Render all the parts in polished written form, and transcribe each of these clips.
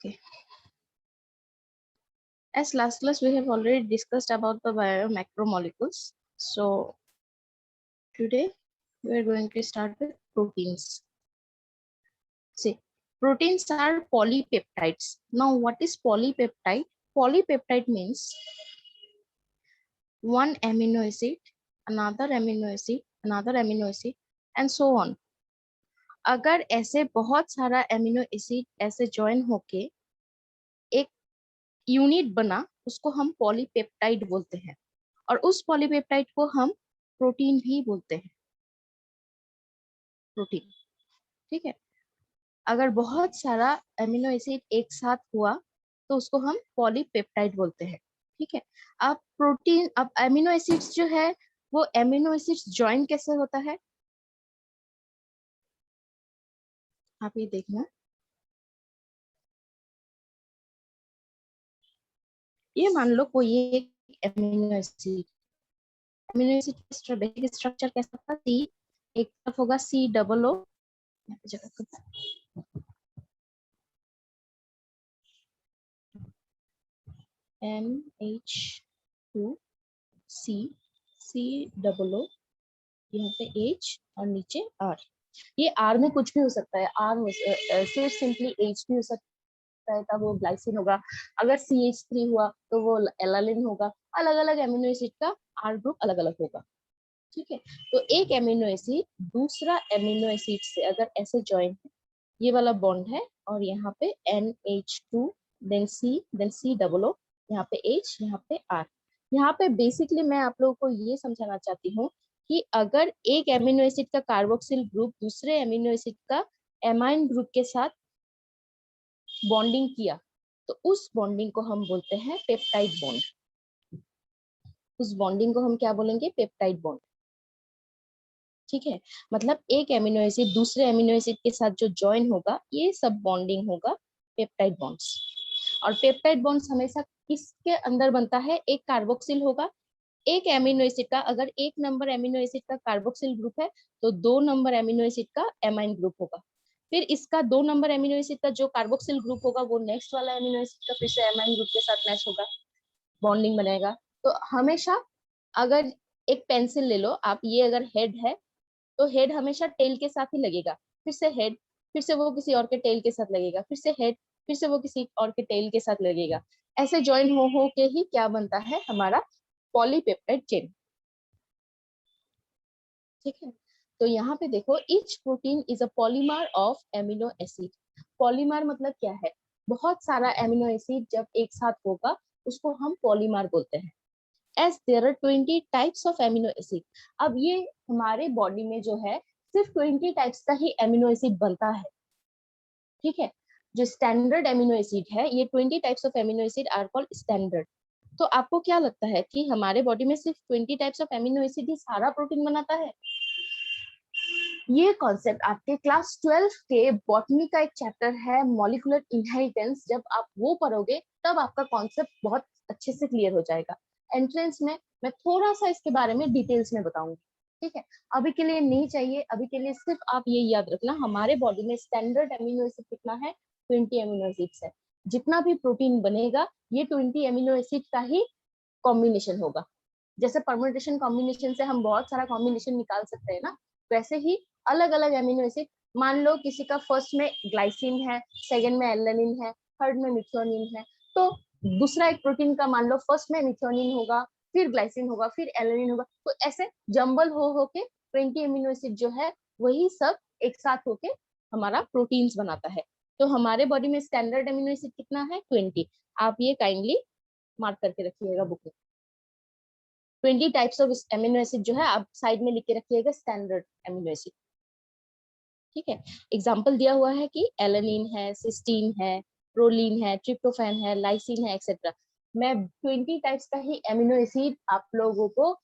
Okay. As last class we have already discussed about the macromolecules. So today we are going to start with proteins. See, proteins are polypeptides. Now what is polypeptide? Polypeptide means one amino acid, another amino acid, another amino acid and so on. अगर ऐसे बहुत सारा amino acid ऐसे join होके एक unit बना, उसको हम पॉलीपेप्टाइड बोलते हैं और उस पॉलीपेप्टाइड को हम प्रोटीन भी बोलते हैं। प्रोटीन, ठीक है। अगर बहुत सारा एमिनो एसिड एक साथ हुआ तो उसको हम पॉलीपेप्टाइड बोलते हैं, ठीक है। अब प्रोटीन, अब एमिनो एसिड्स जो है वो एमिनो एसिड्स ज्वाइन कैसे होता है, आप ये देखना। ये मान लो कोई एक एमिनो एसिड स्ट्रक्चर कैसा था, सी, एक तरफ होगा C double O, NH2 C double O, यहाँ पे H और नीचे R। ये R में कुछ भी हो सकता है, R सिर्फ सिंपली H भी हो सकता है, तब वो ग्लाइसिन होगा। अगर CH3 हुआ तो वो एलानिन होगा। अलग अलग एमिनो एसिड का R ग्रुप अलग अलग होगा, ठीक है। तो एक एमिनो एसिड दूसरा एमिनो एसिड से अगर ऐसे ज्वाइन है, ये वाला बॉन्ड है और यहाँ पे NH2 then C double O, यहाँ पे H, यहाँ पे R। यहाँ पे बेसिकली मैं आप लोगों को ये समझाना चाहती हूँ कि अगर एक एमिनो एसिड का कार्बोक्सिल ग्रुप दूसरे एमिनो एसिड का एमाइन ग्रुप के साथ बॉन्डिंग किया तो उस बॉन्डिंग को हम बोलते हैं पेप्टाइड बॉन्ड। उस बॉन्डिंग को हम क्या बोलेंगे, पेप्टाइड बॉन्ड, ठीक है। मतलब एक एमिनो एसिड दूसरे एमिनो एसिड के साथ जो ज्वाइन होगा, ये सब बॉन्डिंग होगा पेप्टाइड बॉन्ड्स। और पेप्टाइड बॉन्ड्स हमेशा किसके अंदर बनता है, एक कार्बोक्सिल होगा। एक एमिनो एसिड का अगर एक नंबर एमिनो एसिड का कार्बोक्सिल ग्रुप है तो 2 नंबर एमिनो एसिड का एमाइन ग्रुप होगा। फिर इसका 2 नंबर एमिनो एसिड का जो कार्बोक्सिल ग्रुप होगा वो नेक्स्ट वाला एमिनो एसिड का फिर से एमाइन ग्रुप के साथ मैच होगा, बॉन्डिंग बनेगा। तो हमेशा अगर एक पेंसिल ले लो आप, ये अगर हेड है तो हेड हमेशा टेल के साथ ही लगेगा, फिर से हेड, फिर से वो किसी और के टेल के साथ लगेगा, फिर से हेड, फिर से वो किसी और के टेल के साथ लगेगा। ऐसे ज्वाइन हो के ही क्या बनता है, हमारा पॉलीपेप्टाइड चेन, ठीक है। तो यहाँ पे देखो, each protein is a polymer of amino acid. Polymer मतलब क्या है, बहुत सारा एमिनो एसिड जब एक साथ होगा उसको हम पॉलीमर बोलते हैं। As there are 20 types of amino acid. अब ये हमारे बॉडी में जो है सिर्फ 20 टाइप्स का ही एमिनो एसिड बनता है, ठीक है। जो स्टैंडर्ड एमिनो एसिड है, ये 20 types of amino acid are called standard. तो आपको क्या लगता है कि हमारे बॉडी में सिर्फ 20 टाइप्स ऑफ एमिनो एसिड ही सारा प्रोटीन बनाता है? ये कॉन्सेप्ट आपके क्लास 12 के बॉटनी का एक चैप्टर है मॉलिक्यूलर इनहेरिटेंस, जब आप वो पढ़ोगे तब आपका कॉन्सेप्ट बहुत अच्छे से क्लियर हो जाएगा। एंट्रेंस में मैं थोड़ा सा इसके बारे में डिटेल्स में बताऊंगी, ठीक है। अभी के लिए नहीं चाहिए, अभी के लिए सिर्फ आप ये याद रखना, हमारे बॉडी में स्टैंडर्ड एमिनो एसिड कितना है, 20 एमिनो एसिड्स है। जितना भी प्रोटीन बनेगा ये 20 एमिनो एसिड का ही कॉम्बिनेशन होगा। जैसे परम्यूटेशन कॉम्बिनेशन से हम बहुत सारा कॉम्बिनेशन निकाल सकते हैं ना, वैसे ही अलग अलग एमिनो एसिड, मान लो किसी का फर्स्ट में ग्लाइसिन है, सेकंड में एलानिन है, थर्ड में मिथ्योनिन है, तो दूसरा एक प्रोटीन का मान लो फर्स्ट में मिथ्योनिन होगा, फिर ग्लाइसिन होगा, फिर एलानिन होगा, तो ऐसे जंबल हो के 20 एमिनो एसिड जो है वही सब एक साथ होके हमारा प्रोटीन्स बनाता है। तो हमारे बॉडी में स्टैंडर्ड एमिनो एसिड कितना है, 20। आप ये काइंडली मार्क करके रखिएगा बुक में। 20 टाइप्स ऑफ एमिनो एसिड जो है आप साइड में लिख के रखिएगा, स्टैंडर्ड एमिनो एसिड, ठीक है। एग्जांपल दिया हुआ है कि एलानिन है, सिस्टीन है, प्रोलीन है, ट्रिप्टोफैन है, लाइसिन है, एक्सेट्रा। मैं 20 टाइप्स का ही एमिनो एसिड आप लोगों को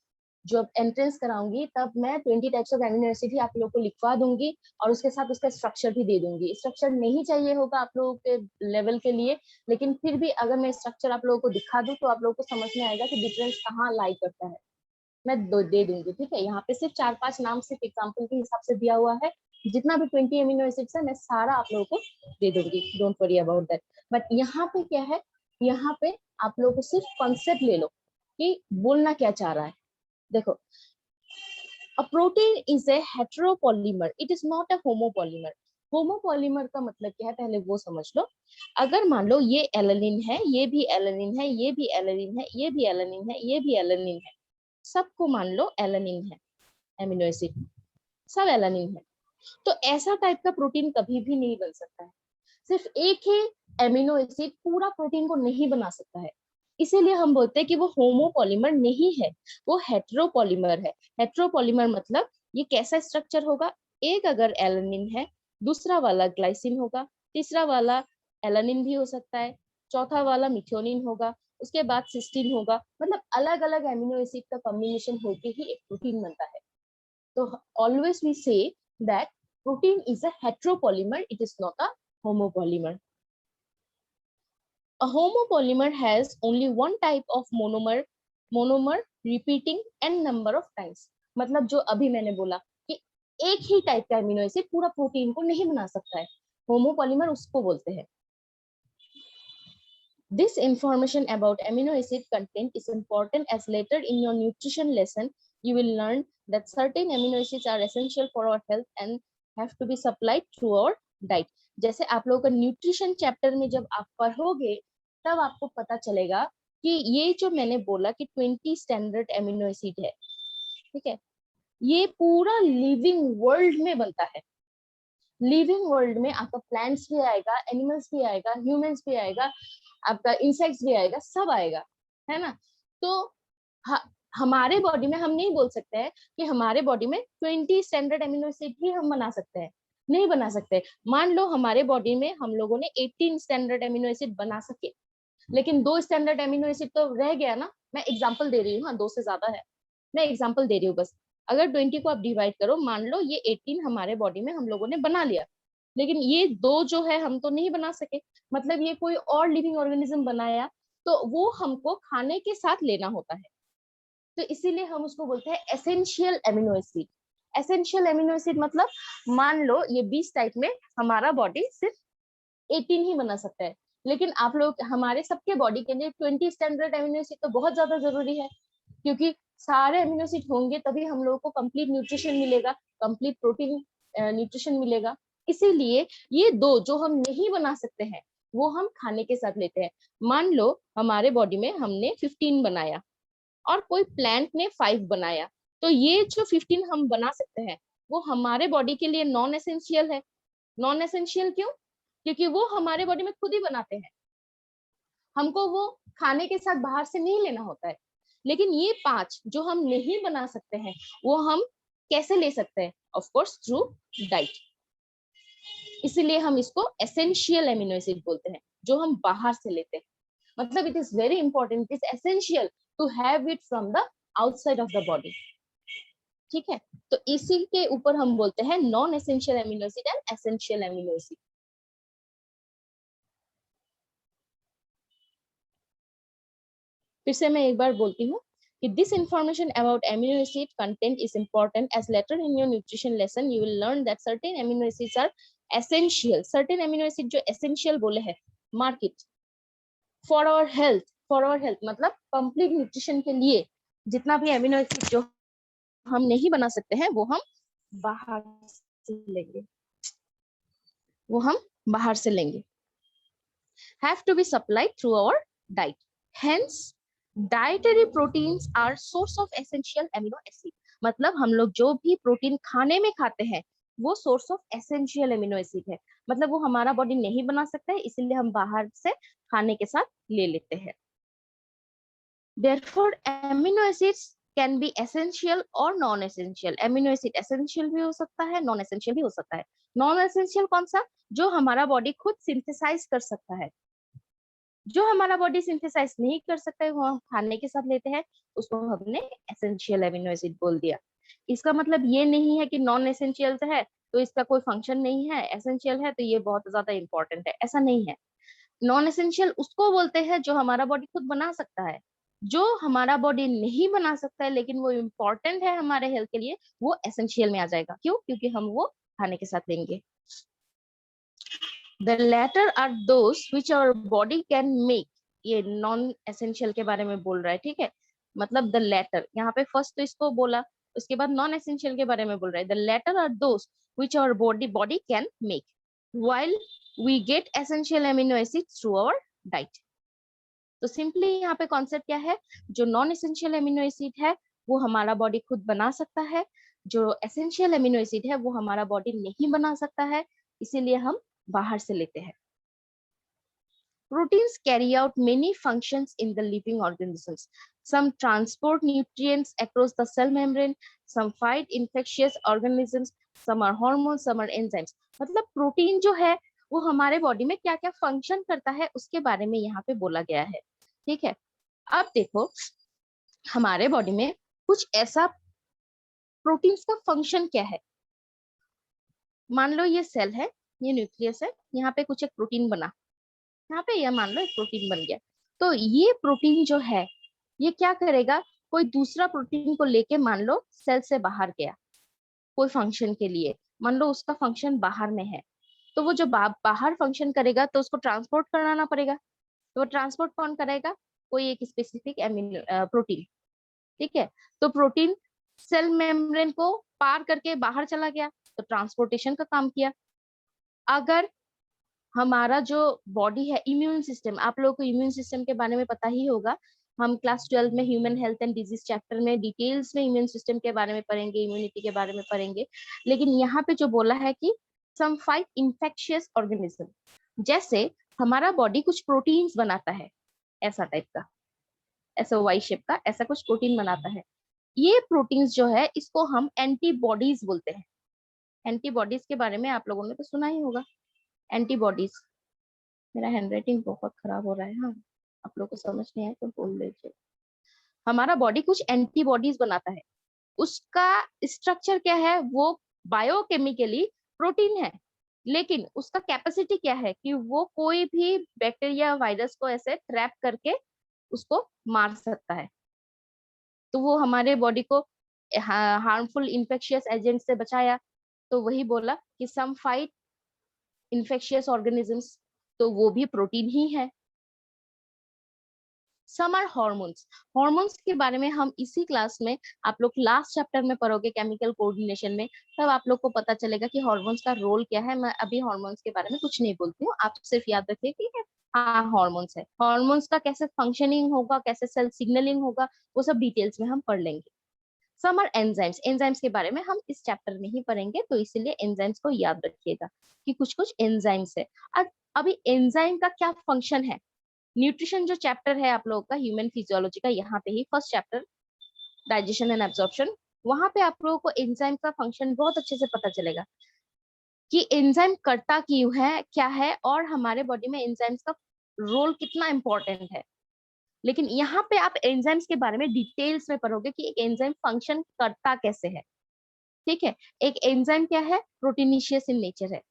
जब एंट्रेंस कराऊंगी तब मैं 20 टाइप्स ऑफ एमिनो एसिड ही आप लोगों को लिखवा दूंगी और उसके साथ उसका स्ट्रक्चर भी दे दूंगी। स्ट्रक्चर नहीं चाहिए होगा आप लोगों के लेवल के लिए, लेकिन फिर भी अगर मैं स्ट्रक्चर आप लोगों को दिखा दूं तो आप लोगों को समझ में आएगा कि डिफरेंस कहाँ लाई करता है। मैं दे दूंगी, ठीक है। यहाँ पे सिर्फ 4-5 नाम सिर्फ एग्जाम्पल के हिसाब से दिया हुआ है, जितना भी 20 अमीनो एसिड्स है मैं सारा आप लोगों को दे दूंगी, don't worry about that. But यहाँ पे क्या है, यहाँ पे आप लोगों को सिर्फ कॉन्सेप्ट ले लो कि बोलना क्या चाह रहा है। देखो, a protein is a heteropolymer, it is not a homopolymer. Homopolymer का मतलब क्या है पहले वो समझ लो। अगर मान लो ये एलेनिन है, ये भी एलेनिन है, ये भी एलेनिन है, ये भी एलेनिन है, ये भी एलेनिन है, सबको मान लो एलेनिन है, एमिनो एसिड सब एलेनिन है, तो ऐसा टाइप का प्रोटीन कभी भी नहीं बन सकता है। सिर्फ एक ही एमिनो एसिड पूरा प्रोटीन को नहीं बना सकता है, इसीलिए हम बोलते हैं कि वो होमोपॉलीमर नहीं है, वो हेटेरोपॉलीमर है। हेटेरोपॉलीमर मतलब ये कैसा स्ट्रक्चर होगा, एक अगर एलेनिन है, दूसरा वाला ग्लाइसिन होगा, तीसरा वाला एलेनिन भी हो सकता है, चौथा वाला मिथ्योनिन होगा, उसके बाद सिस्टीन होगा, मतलब अलग अलग एमिनो एसिड का कॉम्बिनेशन होके ही एक प्रोटीन बनता है। So always we say that protein is a heteropolymer, it is not a homopolymer. A homopolymer has only one type of monomer repeating n number of times. मतलब जो अभी मैंने बोला कि एक ही टाइप का एमिनो एसिड पूरा प्रोटीन को नहीं बना सकता है, होमोपॉलीमर उसको बोलते हैं। This information about amino acid content is important as later in your nutrition lesson you will learn that certain amino acids are essential for our health and have to be supplied through our diet. जैसे आप लोगों का nutrition chapter में जब आप पढ़ोगे तब आपको पता चलेगा कि ये जो मैंने बोला कि 20 स्टैंडर्ड एमिनो एसिड है, ठीक है, ये पूरा लिविंग वर्ल्ड में बनता है। लिविंग वर्ल्ड में आपका प्लांट्स भी आएगा, एनिमल्स भी आएगा, ह्यूमंस भी आएगा, आपका इंसेक्ट्स भी आएगा, सब आएगा, है ना। तो हमारे बॉडी में हम नहीं बोल सकते हैं कि हमारे बॉडी में 20 स्टैंडर्ड एमिनो एसिड ही हम बना सकते हैं, नहीं बना सकते। मान लो हमारे बॉडी में हम लोगों ने 18 स्टैंडर्ड एमिनो एसिड बना सके, लेकिन 2 स्टैंडर्ड एमिनो एसिड तो रह गया ना। मैं एग्जांपल दे रही हूँ, हाँ 2 से ज्यादा है, मैं एग्जांपल दे रही हूँ बस। अगर 20 को आप डिवाइड करो, मान लो ये 18 हमारे बॉडी में हम लोगों ने बना लिया, लेकिन ये 2 जो है हम तो नहीं बना सके, मतलब ये कोई और लिविंग ऑर्गेनिज्म बनाया, तो वो हमको खाने के साथ लेना होता है, तो इसीलिए हम उसको बोलते हैं essential amino acid. Essential amino acid मतलब मान लो ये 20 टाइप में हमारा बॉडी सिर्फ 18 ही बना सकता है, लेकिन आप लोग हमारे सबके बॉडी के लिए 20 स्टैंडर्ड एमिनो एसिड तो बहुत ज्यादा जरूरी है, क्योंकि सारे एमिनो एसिड होंगे तभी हम लोगों को कंप्लीट न्यूट्रिशन मिलेगा, कंप्लीट प्रोटीन न्यूट्रिशन मिलेगा। इसीलिए ये 2 जो हम नहीं बना सकते हैं वो हम खाने के साथ लेते हैं। मान लो हमारे बॉडी में हमने 15 बनाया और कोई प्लांट ने 5 बनाया, तो ये जो 15 हम बना सकते हैं वो हमारे बॉडी के लिए नॉन एसेंशियल है। नॉन एसेंशियल क्यों? क्योंकि वो हमारे बॉडी में खुद ही बनाते हैं, हमको वो खाने के साथ बाहर से नहीं लेना होता है। लेकिन ये 5 जो हम नहीं बना सकते हैं वो हम कैसे ले सकते हैं? Of course through diet. इसीलिए हम इसको एसेंशियल एमिनो एसिड बोलते हैं, जो हम बाहर से लेते हैं। मतलब it is very important, it is essential to have it from the outside of the body, ठीक है। तो इसी के ऊपर हम बोलते हैं non essential amino acid and essential amino acid. फिर से मैं एक बार बोलती हूँ कि this information about amino acid content is important as later in your nutrition lesson you will learn that certain amino acids are essential. Certain amino acid जो essential बोले हैं, mark it, for our health. For our health मतलब complete nutrition के लिए जितना भी amino acid जो हम नहीं बना सकते हैं वो हम बाहर से लेंगे, वो हम बाहर से लेंगे। have to be supplied through our diet. Hence, dietary proteins are source of essential amino acid. मतलब हम लोग जो भी प्रोटीन खाने में खाते हैं वो source of essential amino acid है, मतलब वो हमारा बॉडी नहीं बना सकता है, इसीलिए हम बाहर से खाने के साथ ले लेते हैं। Therefore, amino acids can be essential or non-essential. Amino acid essential भी हो सकता है, non-essential भी हो सकता है। Non-essential कौन सा? जो हमारा बॉडी खुद सिंथेसाइज कर सकता है। जो हमारा बॉडी सिंथेसाइज नहीं कर सकता है वो हम खाने के साथ लेते हैं, उसको हमने एसेंशियल एमिनो एसिड बोल दिया। इसका मतलब ये नहीं है कि नॉन एसेंशियल है तो इसका कोई फंक्शन नहीं है, एसेंशियल है तो ये बहुत ज्यादा इंपॉर्टेंट है, ऐसा नहीं है। नॉन एसेंशियल उसको बोलते हैं जो हमारा बॉडी खुद बना सकता है, जो हमारा बॉडी नहीं बना सकता है लेकिन वो इम्पोर्टेंट है हमारे हेल्थ के लिए, वो एसेंशियल में आ जाएगा। क्यों? क्योंकि हम वो खाने के साथ लेंगे। The latter are those which our body can make, ये नॉन एसेंशियल के बारे में बोल रहा है, ठीक है। मतलब द लेटर, यहाँ पे फर्स्ट तो इसको बोला, उसके बाद नॉन एसेंशियल के बारे में बोल रहा है। The latter are those which our body can make while we get essential amino acids through our diet। तो सिंपली यहाँ पे कॉन्सेप्ट क्या है, जो नॉन एसेंशियल एमिनो एसिड है वो हमारा बॉडी खुद बना सकता है, जो एसेंशियल एमिनो एसिड है वो हमारा बॉडी नहीं बना सकता है, इसीलिए हम बाहर से लेते हैं। Proteins carry out many functions in the living organisms. Some transport nutrients across the cell membrane, some fight infectious organisms, some are hormones, some are enzymes। मतलब प्रोटीन जो है वो हमारे बॉडी में क्या क्या फंक्शन करता है उसके बारे में यहाँ पे बोला गया है, ठीक है। अब देखो हमारे बॉडी में कुछ ऐसा प्रोटीन्स का फंक्शन क्या है। मान लो ये सेल है, ये न्यूक्लियस है, यहाँ पे कुछ एक प्रोटीन बना, यहाँ पे यह मान लो एक प्रोटीन बन गया। तो ये प्रोटीन जो है ये क्या करेगा, कोई दूसरा प्रोटीन को लेके मान लो सेल से बाहर गया कोई फंक्शन के लिए, मान लो उसका फंक्शन बाहर में है, तो वो जो बाहर फंक्शन करेगा तो उसको ट्रांसपोर्ट कराना पड़ेगा। तो वो ट्रांसपोर्ट कौन करेगा, कोई एक स्पेसिफिक एमिनो प्रोटीन, ठीक है। तो प्रोटीन सेल मेम्ब्रेन को पार करके बाहर चला गया तो ट्रांसपोर्टेशन का काम किया। अगर हमारा जो बॉडी है, इम्यून सिस्टम, आप लोगों को इम्यून सिस्टम के बारे में पता ही होगा, हम क्लास 12 में human health and disease chapter में डिटेल्स में इम्यून सिस्टम के बारे में पढ़ेंगे, इम्यूनिटी के बारे में पढ़ेंगे। लेकिन यहाँ पे जो बोला है कि सम फाइट इन्फेक्शियस ऑर्गेनिज्म, जैसे हमारा बॉडी कुछ प्रोटीन्स बनाता है, ऐसा टाइप का, ऐसा वाई शेप का ऐसा कुछ प्रोटीन बनाता है। ये प्रोटीन्स जो है इसको हम एंटीबॉडीज बोलते हैं। एंटीबॉडीज के बारे में आप लोगों ने तो सुना ही होगा, एंटीबॉडीज। मेरा हैंडराइटिंग बहुत खराब हो रहा है, हाँ आप लोग को समझ नहीं आए तो बोल लीजिए। हमारा बॉडी कुछ एंटीबॉडीज बनाता है, उसका स्ट्रक्चर क्या है, वो बायोकेमिकली प्रोटीन है, लेकिन उसका कैपेसिटी क्या है कि वो कोई भी बैक्टीरिया वायरस को ऐसे ट्रैप करके उसको मार सकता है। तो वो हमारे बॉडी को हार्मफुल इन्फेक्शियस एजेंट से बचाया। तो वही बोला कि सम फाइट इन्फेक्शियस ऑर्गेनिजम्स, तो वो भी प्रोटीन ही है। सम आर हॉर्मोन्स, हॉर्मोन्स के बारे में हम इसी क्लास में आप लोग लास्ट चैप्टर में पढ़ोगे केमिकल कोऑर्डिनेशन में, तब आप लोग को पता चलेगा कि हॉर्मोन्स का रोल क्या है। मैं अभी हॉर्मोन्स के बारे में कुछ नहीं बोलती हूँ, आप सिर्फ याद रखिए ठीक है, हाँ हॉर्मोन्स है। हॉर्मोन्स का कैसे फंक्शनिंग होगा, कैसे सेल सिग्नलिंग होगा, वो सब डिटेल्स में हम पढ़ लेंगे। सम आर एंजाइम्स, एंजाइम्स के बारे में हम इस चैप्टर में ही पढ़ेंगे, तो इसीलिए एंजाइम्स को याद रखिएगा कि कुछ कुछ एंजाइम्स है। और अभी एंजाइम का क्या फंक्शन है, न्यूट्रिशन जो चैप्टर है आप लोगों का ह्यूमन फिजियोलॉजी का, यहाँ पे ही first chapter digestion and absorption, वहां पे आप लोगों को एंजाइम का फंक्शन बहुत अच्छे से पता चलेगा कि एंजाइम करता क्यों है, क्या है, और हमारे बॉडी में एंजाइम्स का रोल कितना इंपॉर्टेंट है। लेकिन यहाँ पे आप एंजाइम्स के बारे में डिटेल्स में पढ़ोगे कि एक एंजाइम फंक्शन करता कैसे है, ठीक है। एक एंजाइम क्या है, प्रोटीनिशियस इन नेचर है।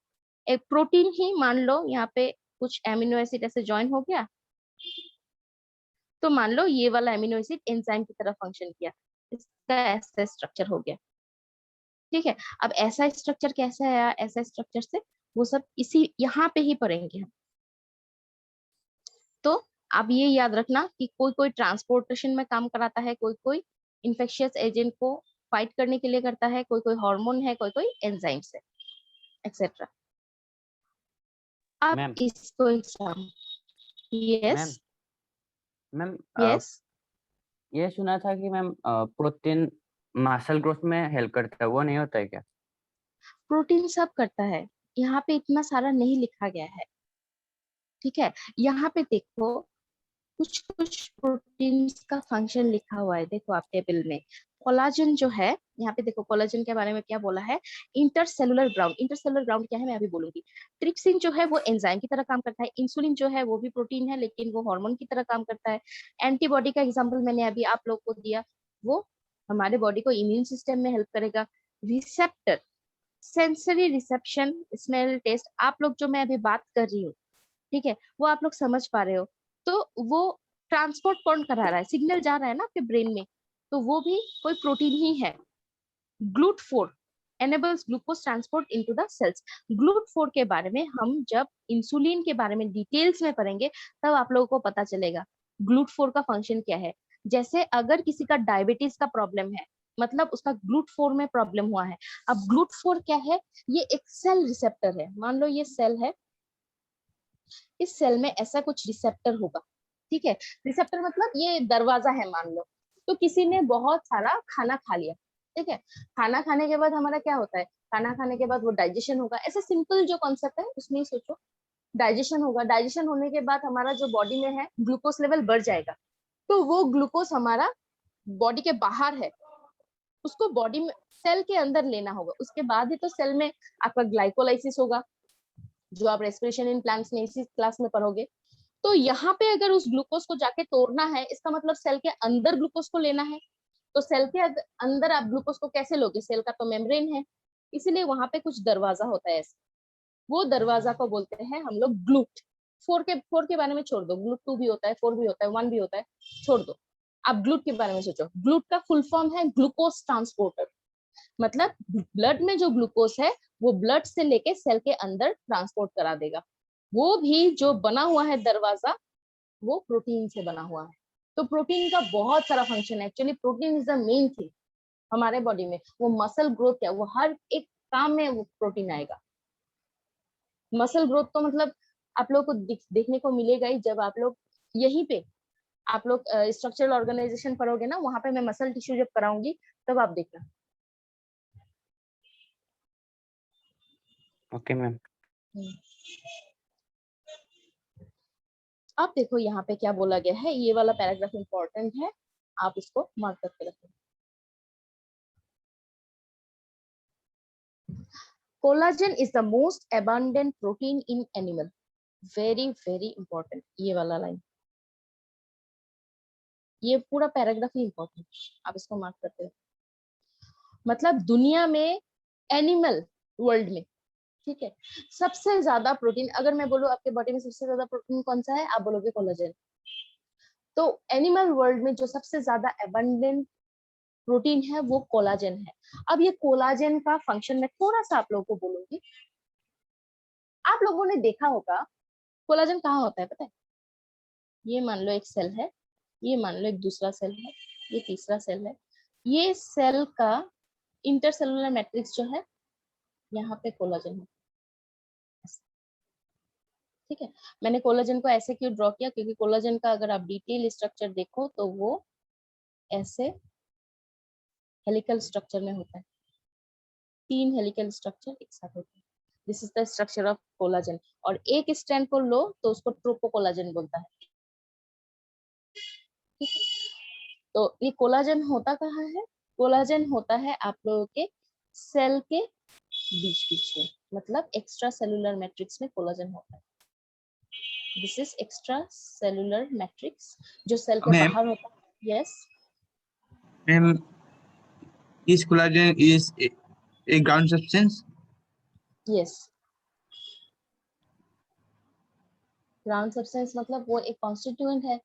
एक प्रोटीन ही मान लो यहाँ पे कुछ एमिनो एसिड ऐसे ज्वाइन हो गया, तो मान लो ये वाला एमिनो एसिड एंजाइम की तरह फंक्शन किया, इसका ऐसा स्ट्रक्चर हो गया, ठीक है। अब ऐसा स्ट्रक्चर कैसे आया, ऐसा स्ट्रक्चर से वो सब इसी यहाँ पे ही पढ़ेंगे हम। तो आप ये याद रखना कि कोई कोई ट्रांसपोर्टेशन में काम कराता है, कोई कोई इन्फेक्शियस एजेंट को फाइट करने के लिए करता है, कोई कोई हार्मोन है, कोई कोई एंजाइम्स है, एक्सेट्रा। अब मैम इसको exam, ma'am yes ma'am yes, ये सुना था कि मैम प्रोटीन मसल ग्रोथ में हेल्प करता है, वो नहीं होता है क्या? प्रोटीन सब करता है, यहाँ पे इतना सारा नहीं लिखा गया है, ठीक है। यहाँ पे देखो कुछ कुछ प्रोटीन्स का फंक्शन लिखा हुआ है, देखो आप टेबल में। कोलाजन जो है, यहाँ पे देखो कोलाजन के बारे में क्या बोला है, इंटरसेलुलर ग्राउंड, इंटरसेलुलर ग्राउंड क्या है मैं अभी बोलूंगी। ट्रिप्सिन जो है वो एंजाइम की तरह काम करता है, इंसुलिन जो है वो भी प्रोटीन है लेकिन वो हार्मोन की तरह काम करता है। एंटीबॉडी का एग्जाम्पल मैंने अभी आप लोग को दिया, वो हमारे बॉडी को इम्यून सिस्टम में हेल्प करेगा। Receptor, sensory reception, smell, taste, आप लोग जो मैं अभी बात कर रही हूँ, ठीक है, वो आप लोग समझ पा रहे हो। तो वो ट्रांसपोर्ट कौन करा रहा है, सिग्नल जा रहा है ना आपके ब्रेन में, तो वो भी कोई प्रोटीन ही है। GLUT four, enables glucose transport into the cells. GLUT4 के बारे में हम जब इंसुलिन के बारे में डिटेल्स में पढ़ेंगे तब आप लोगों को पता चलेगा GLUT4 का फंक्शन क्या है। जैसे अगर किसी का डायबिटीज का प्रॉब्लम है, मतलब उसका GLUT4 में प्रॉब्लम हुआ है। अब GLUT4 क्या है? ये एक सेल रिसेप्टर है। मान लो ये सेल है, इस सेल में ऐसा कुछ रिसेप्टर होगा, ठीक है। रिसेप्टर मतलब ये दरवाजा है मान लो। तो किसी ने बहुत सारा खाना खा लिया, ठीक है। खाना खाने के बाद हमारा क्या होता है? खाना खाने के बाद वो डाइजेशन होगा। ऐसा सिंपल जो कॉन्सेप्ट है उसमें ही सोचो, डाइजेशन होगा। डाइजेशन होने के बाद हमारा जो बॉडी में है ग्लूकोज लेवल बढ़ जाएगा। तो वो ग्लूकोज हमारा बॉडी के बाहर है, उसको बॉडी में सेल के अंदर लेना होगा। उसके बाद ही तो सेल में आपका ग्लाइकोलाइसिस होगा, जो आप रेस्पिरेशन इन प्लांट्स में इसी क्लास में पढ़ोगे। तो यहाँ पे अगर उस ग्लूकोज को जाके तोड़ना है, इसका मतलब सेल के अंदर ग्लूकोज को लेना है। तो सेल के अंदर आप ग्लूकोज को कैसे लोगे? सेल का तो मेम्ब्रेन है, इसीलिए वहां पे कुछ दरवाजा होता है ऐसा। वो दरवाजा को बोलते हैं हम लोग ग्लूट। फोर के बारे में छोड़ दो, GLUT2 भी होता है, 4 भी होता है, 1 भी होता है, छोड़ दो। आप ग्लूट के बारे में सोचो। ग्लूट का फुल फॉर्म है ग्लूकोज ट्रांसपोर्टर। मतलब ब्लड में जो ग्लूकोज है वो ब्लड से लेके सेल के अंदर ट्रांसपोर्ट करा देगा। वो भी जो बना हुआ है दरवाजा, वो प्रोटीन से बना हुआ है। तो प्रोटीन का बहुत सारा फंक्शन है। Actually protein is the main thing हमारे बॉडी में। वो मसल ग्रोथ क्या, वो हर एक काम में वो प्रोटीन आएगा। मसल ग्रोथ तो मतलब आप लोग को देखने को मिलेगा ही जब आप लोग यहीं पे आप लोग स्ट्रक्चरल ऑर्गेनाइजेशन पढ़ोगे ना, वहां पे मैं मसल टिश्यू जब कराऊंगी तब आप देखना। Okay ma'am. अब देखो यहाँ पे क्या बोला गया है, ये वाला पैराग्राफ इंपॉर्टेंट है, आप इसको मार्क करके रखो। Collagen is the most abundant protein in animal. Very very important ये वाला लाइन, ये पूरा पैराग्राफ ही इंपॉर्टेंट, आप इसको मार्क करते हो। मतलब दुनिया में, एनिमल वर्ल्ड में, ठीक है, सबसे ज्यादा प्रोटीन, अगर मैं बोलूँ आपके बॉडी में सबसे ज्यादा प्रोटीन कौन सा है, आप बोलोगे कोलाजन। तो एनिमल वर्ल्ड में जो सबसे ज्यादा एबंडेंट प्रोटीन है वो कोलाजन है। अब ये कोलाजन का फंक्शन मैं थोड़ा सा आप लोगों को बोलूंगी। आप लोगों ने देखा होगा कोलाजन कहाँ होता है पता है? ये मान लो एक सेल है, ये मान लो एक दूसरा सेल है, ये तीसरा सेल है। ये सेल का इंटरसेलुलर मैट्रिक्स जो है, यहाँ पे कोलाजन है, ठीक है। मैंने कोलाजन को ऐसे क्यों ड्रॉ किया, क्योंकि कोलाजन का अगर आप डिटेल स्ट्रक्चर देखो तो वो ऐसे हेलिकल स्ट्रक्चर में होता है। 3 हेलिकल स्ट्रक्चर एक साथ होते हैं। This is the structure of collagen. और एक स्ट्रैंड को लो तो उसको ट्रोपोकोलाजन बोलता है, ठीक है। तो ये कोलाजन होता कहाँ है? कोलाजन होता है आप लोगों के सेल के बीच बीच में, मतलब एक्स्ट्रा सेलुलर मैट्रिक्स में कोलाजन होता है। This is extra cellular matrix, जो सेल के मैम, बाहर होता है। Yes ma'am, is collagen is a ground substance? Yes, ground substance मतलब वो एक कॉन्स्टिट्यूएंट है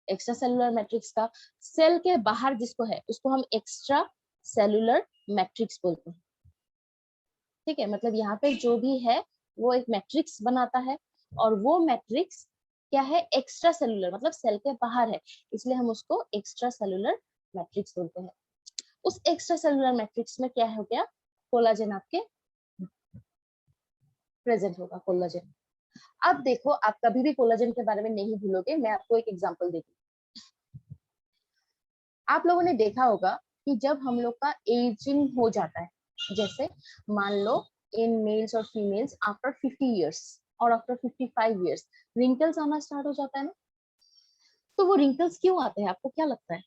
एक्स्ट्रा सेलुलर मैट्रिक्स का। सेल के बाहर जिसको है उसको हम एक्स्ट्रा सेलुलर मैट्रिक्स बोलते हैं, ठीक है। मतलब यहाँ पे जो भी है वो एक मैट्रिक्स बनाता है, और वो मैट्रिक्स क्या है? एक्स्ट्रा सेलुलर, मतलब सेल के बाहर है, इसलिए हम उसको एक्स्ट्रा सेलुलर मैट्रिक्स बोलते हैं। उस एक्स्ट्रा सेलुलर मैट्रिक्स में क्या हो गया? कोलाजन आपके प्रेजेंट होगा, कोलाजन। अब देखो, आप कभी भी कोलाजन के बारे में नहीं भूलोगे। मैं आपको एक एग्जांपल देती हूँ। आप लोगों ने देखा होगा कि जब हम लोग का एजिंग हो जाता है, जैसे मान लो इन मेल्स और फीमेल्स आफ्टर 50 इयर्स और आफ्टर 55 इयर्स रिंकल्स आना स्टार्ट हो जाता है ना। तो वो रिंकल्स क्यों आते हैं, आपको क्या लगता है?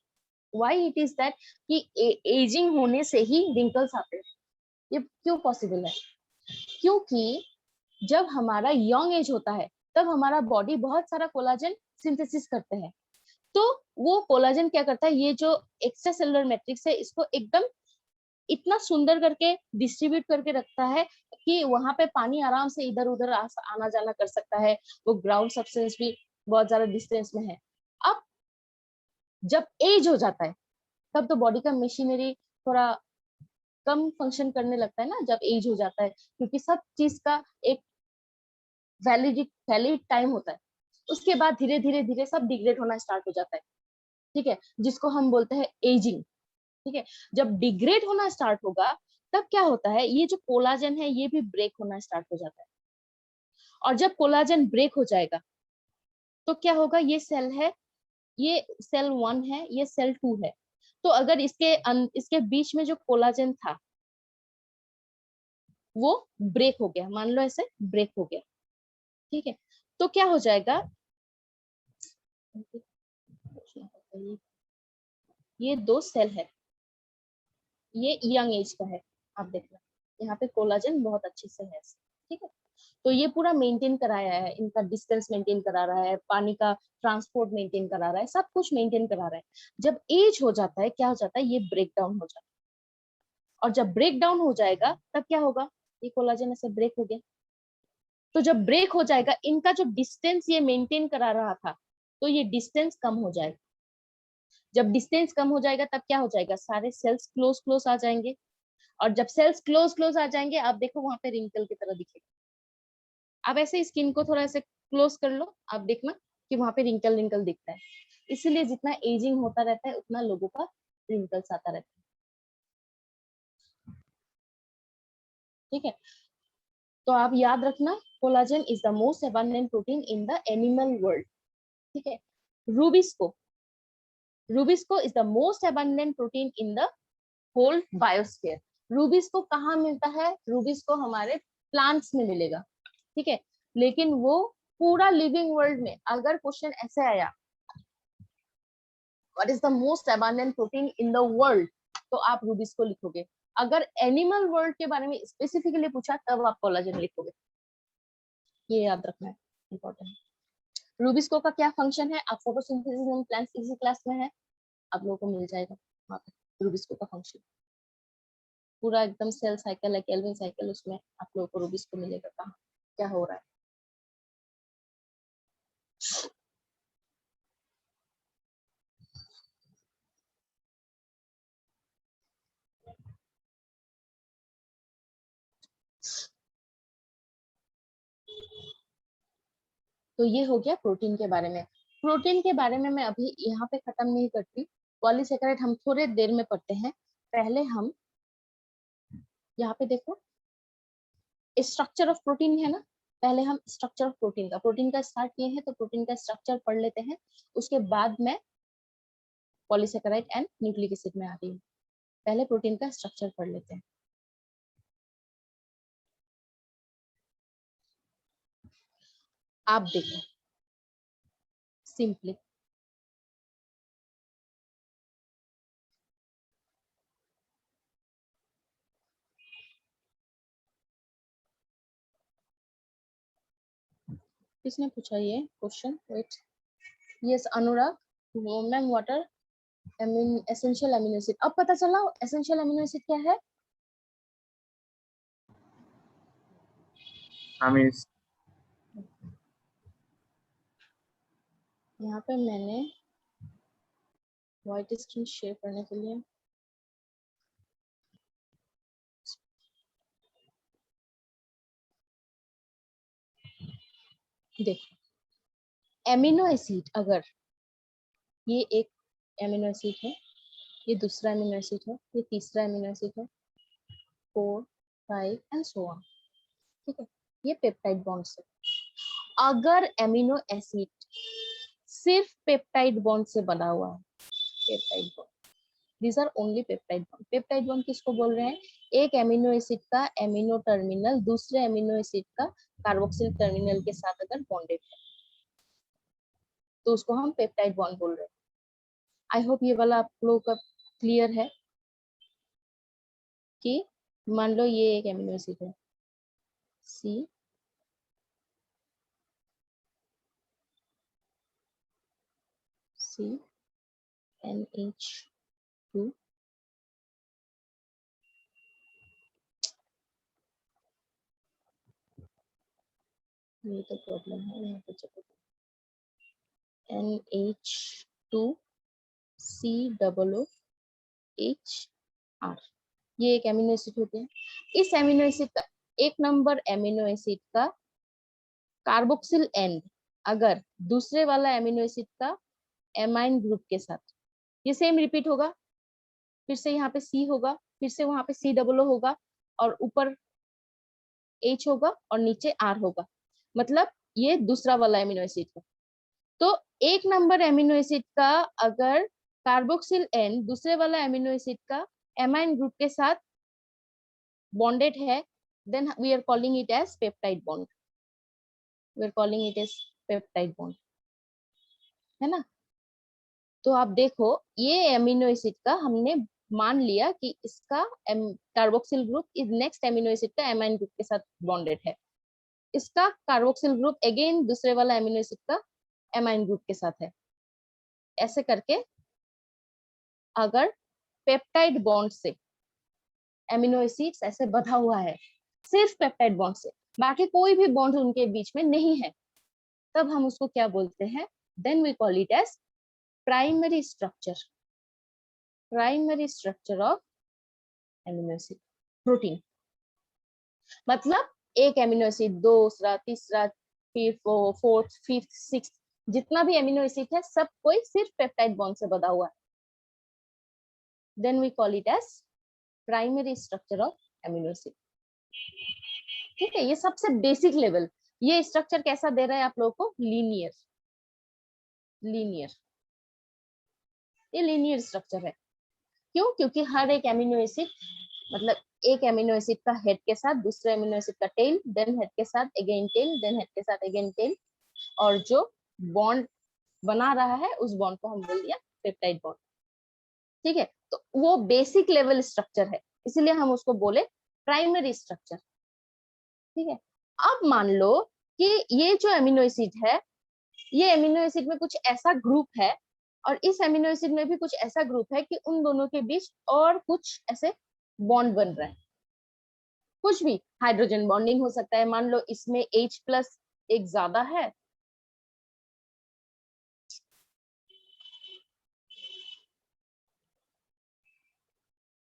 व्हाई इट इज दैट कि एजिंग होने से ही रिंकल्स आते हैं? ये क्यों पॉसिबल है? क्योंकि जब हमारा यंग एज होता है तब हमारा बॉडी बहुत सारा कोलाजन सिंथेसिस करते हैं। तो वो कोलाजन क्या करता है, ये जो एक्स्ट्रा सेलुलर मैट्रिक्स है इसको एकदम इतना सुंदर करके डिस्ट्रीब्यूट करके रखता है कि वहां पे पानी आराम से इधर उधर आना जाना कर सकता है। वो ग्राउंड सब्सटेंस भी बहुत ज्यादा डिस्टेंस में है। अब जब एज हो जाता है तब तो बॉडी का मशीनरी थोड़ा कम फंक्शन करने लगता है ना जब एज हो जाता है, क्योंकि सब चीज का एक वैलिड टाइम होता है। उसके बाद धीरे धीरे धीरे सब डिग्रेड होना स्टार्ट हो जाता है, ठीक है, जिसको हम बोलते हैं एजिंग। ठीक है, जब डिग्रेड होना स्टार्ट होगा तब क्या होता है, ये जो कोलाजन है ये भी ब्रेक होना स्टार्ट हो जाता है। और जब कोलाजन ब्रेक हो जाएगा तो क्या होगा, ये सेल है, ये सेल 1 है, ये सेल 2 है। तो अगर इसके बीच में जो कोलाजन था वो ब्रेक हो गया, मान लो ऐसे ब्रेक हो गया, ठीक है, तो क्या हो जाएगा, ये 2 सेल है, ये यंग एज का है, आप देखना यहाँ पे कोलाजन बहुत अच्छे से है, ठीक है। तो ये पूरा मेंटेन कराया है, इनका डिस्टेंस मेंटेन करा रहा है, पानी का ट्रांसपोर्ट मेंटेन करा रहा है, सब कुछ मेंटेन करा रहा है। जब एज हो जाता है क्या हो जाता है, ये ब्रेक डाउन हो जाता है। और जब ब्रेक डाउन हो जाएगा तब क्या होगा, ये कोलाजन ऐसे ब्रेक हो गया। तो जब ब्रेक हो जाएगा, इनका जो डिस्टेंस ये मेंटेन करा रहा था, तो ये डिस्टेंस कम हो जाएगा। जब डिस्टेंस कम हो जाएगा तब क्या हो जाएगा, सारे सेल्स क्लोज क्लोज आ जाएंगे। और जब सेल्स क्लोज क्लोज आ जाएंगे, आप देखो वहां पे रिंकल की तरह दिखेगा। आप ऐसे स्किन को थोड़ा ऐसे क्लोज कर लो, आप देखना कि वहां पे रिंकल रिंकल दिखता है। इसीलिए जितना एजिंग होता रहता है उतना लोगों का रिंकल्स आता रहता है, ठीक है। तो आप याद रखना, collagen is the most abundant protein in the animal world, ठीक है। Rubisco, rubisco is the most abundant protein in the whole biosphere. Rubisco कहाँ मिलता है, रूबिस्को हमारे प्लांट्स में मिलेगा, ठीक है। लेकिन वो पूरा लिविंग वर्ल्ड में अगर क्वेश्चन ऐसे आया, what is the most abundant protein in the world, तो आप रूबिस्को लिखोगे। अगर एनिमल वर्ल्ड के बारे में स्पेसिफिकली पूछा तब आप कोलाजन लिखोगे, ये याद रखना है, इंपॉर्टेंट। रूबिस्को का क्या फंक्शन है, आप फोटोसिंथेसिस इन प्लांट्स इसी क्लास में है, आप लोगों को मिल जाएगा वहाँ पे रूबिस्को का फंक्शन, पूरा एकदम सेल साइकिल है, केल्विन साइकिल, उसमें आप लोगों को रूबिस्को मिलेगा कहाँ क्या हो रहा है। तो ये हो गया प्रोटीन के बारे में। प्रोटीन के बारे में मैं अभी यहाँ पे खत्म नहीं करती, पॉलीसेकेराइड हम थोड़े देर में पढ़ते हैं। पहले हम यहाँ पे देखो स्ट्रक्चर ऑफ प्रोटीन है ना, पहले हम स्ट्रक्चर ऑफ प्रोटीन का स्टार्ट किए हैं, तो प्रोटीन का स्ट्रक्चर पढ़ लेते हैं, उसके बाद मैं पॉलीसेकेराइड एंड न्यूक्लिक एसिड में आ रही हूँ। पहले प्रोटीन का स्ट्रक्चर पढ़ लेते हैं। आप देखो सिंपली, किसने पूछा ये question, wait, yes Anurag, ma'am what are essential amino acid, अब पता चला एसेंशियल अमीनो एसिड क्या है। यहाँ पे मैंने व्हाइट स्क्रीन शेयर करने के लिए देखो, एमिनो एसिड, अगर ये एक एमिनो एसिड है, ये दूसरा एमिनो एसिड है, ये तीसरा एमिनो एसिड है, 4 5 एंड सो ऑन, ठीक है, ये पेप्टाइड बॉन्ड्स है। अगर एमिनो एसिड सिर्फ पेप्टाइड बॉन्ड से बना हुआ है, peptide bond, these are only peptide bond. Peptide bond किसको बोल रहे हैं, एक एमिनो एसिड का एमिनो टर्मिनल दूसरे एमिनो एसिड का कार्बोक्सिल टर्मिनल के साथ अगर बॉन्डेड है तो उसको हम पेप्टाइड बॉन्ड बोल रहे हैं। आई होप ये वाला आप लोगों का क्लियर है कि मान लो ये एक एमिनो एसिड है सी सी NH2, ये तो प्रॉब्लम है यहाँ पे, चलो NH2 COOHR, ये एक एमिनो एसिड हो गया। इस एमिनो एसिड का 1 नंबर एमिनो एसिड का कार्बोक्सिल एंड अगर दूसरे वाला एमिनो एसिड का एमाइन ग्रुप के साथ, ये सेम रिपीट होगा, फिर से यहाँ पे C होगा, फिर से वहां पे C होगा और ऊपर H होगा और नीचे R होगा, मतलब ये दूसरा वाला एमिनो एसिड है। तो 1 नंबर एमिनो एसिड का अगर कार्बोक्सिल एंड दूसरे वाला एमिनो एसिड का एमाइन ग्रुप के साथ बॉन्डेड है, then we are calling it as peptide bond, we are calling it as peptide bond, है ना। तो आप देखो ये एमिनो एसिड का हमने मान लिया कि इसका कार्बोक्सिल ग्रुप इस नेक्स्ट एमिनो एसिड का एमाइन ग्रुप के साथ बॉन्डेड है, इसका कार्बोक्सिल ग्रुप अगेन दूसरे वाला एमिनो एसिड का एमाइन ग्रुप के साथ है। ऐसे करके अगर पेप्टाइड बॉन्ड से एमिनो एसिड्स ऐसे बंधा हुआ है, सिर्फ पेप्टाइड बॉन्ड से, बाकी कोई भी बॉन्ड उनके बीच में नहीं है, तब हम उसको क्या बोलते हैं, then we call it as primary structure, primary structure of amino acid protein. मतलब एक एमिनो एसिड, दूसरा, तीसरा, फिर फोर्थ, फिफ्थ, सिक्स्थ, जितना भी एमिनो एसिड है सब कोई सिर्फ पेप्टाइड बॉन्ड से बंधा हुआ है, then we call it as primary structure of amino acid. ठीक है, ये सबसे बेसिक लेवल। ये स्ट्रक्चर कैसा दे रहा है आप लोगों को, लीनियर, लीनियर, ये लीनियर स्ट्रक्चर है। क्यों? क्योंकि हर एक एमिनो एसिड, मतलब एक एमिनो एसिड का हेड के साथ दूसरे एमिनो एसिड का टेल, देन हेड के साथ अगेन टेल, देन हेड के साथ अगेन टेल, और जो बॉन्ड बना रहा है उस बॉन्ड को हम बोल दिया पेप्टाइड बॉन्ड। ठीक है, तो वो बेसिक लेवल स्ट्रक्चर है, इसलिए हम उसको बोले प्राइमरी स्ट्रक्चर। ठीक है, अब मान लो कि ये जो एमिनो एसिड है, ये एमिनो एसिड में कुछ ऐसा ग्रुप है और इस एमिनो एसिड में भी कुछ ऐसा ग्रुप है कि उन दोनों के बीच और कुछ ऐसे बॉन्ड बन रहा है, कुछ भी हाइड्रोजन बॉन्डिंग हो सकता है। मान लो इसमें H+ एक ज्यादा है,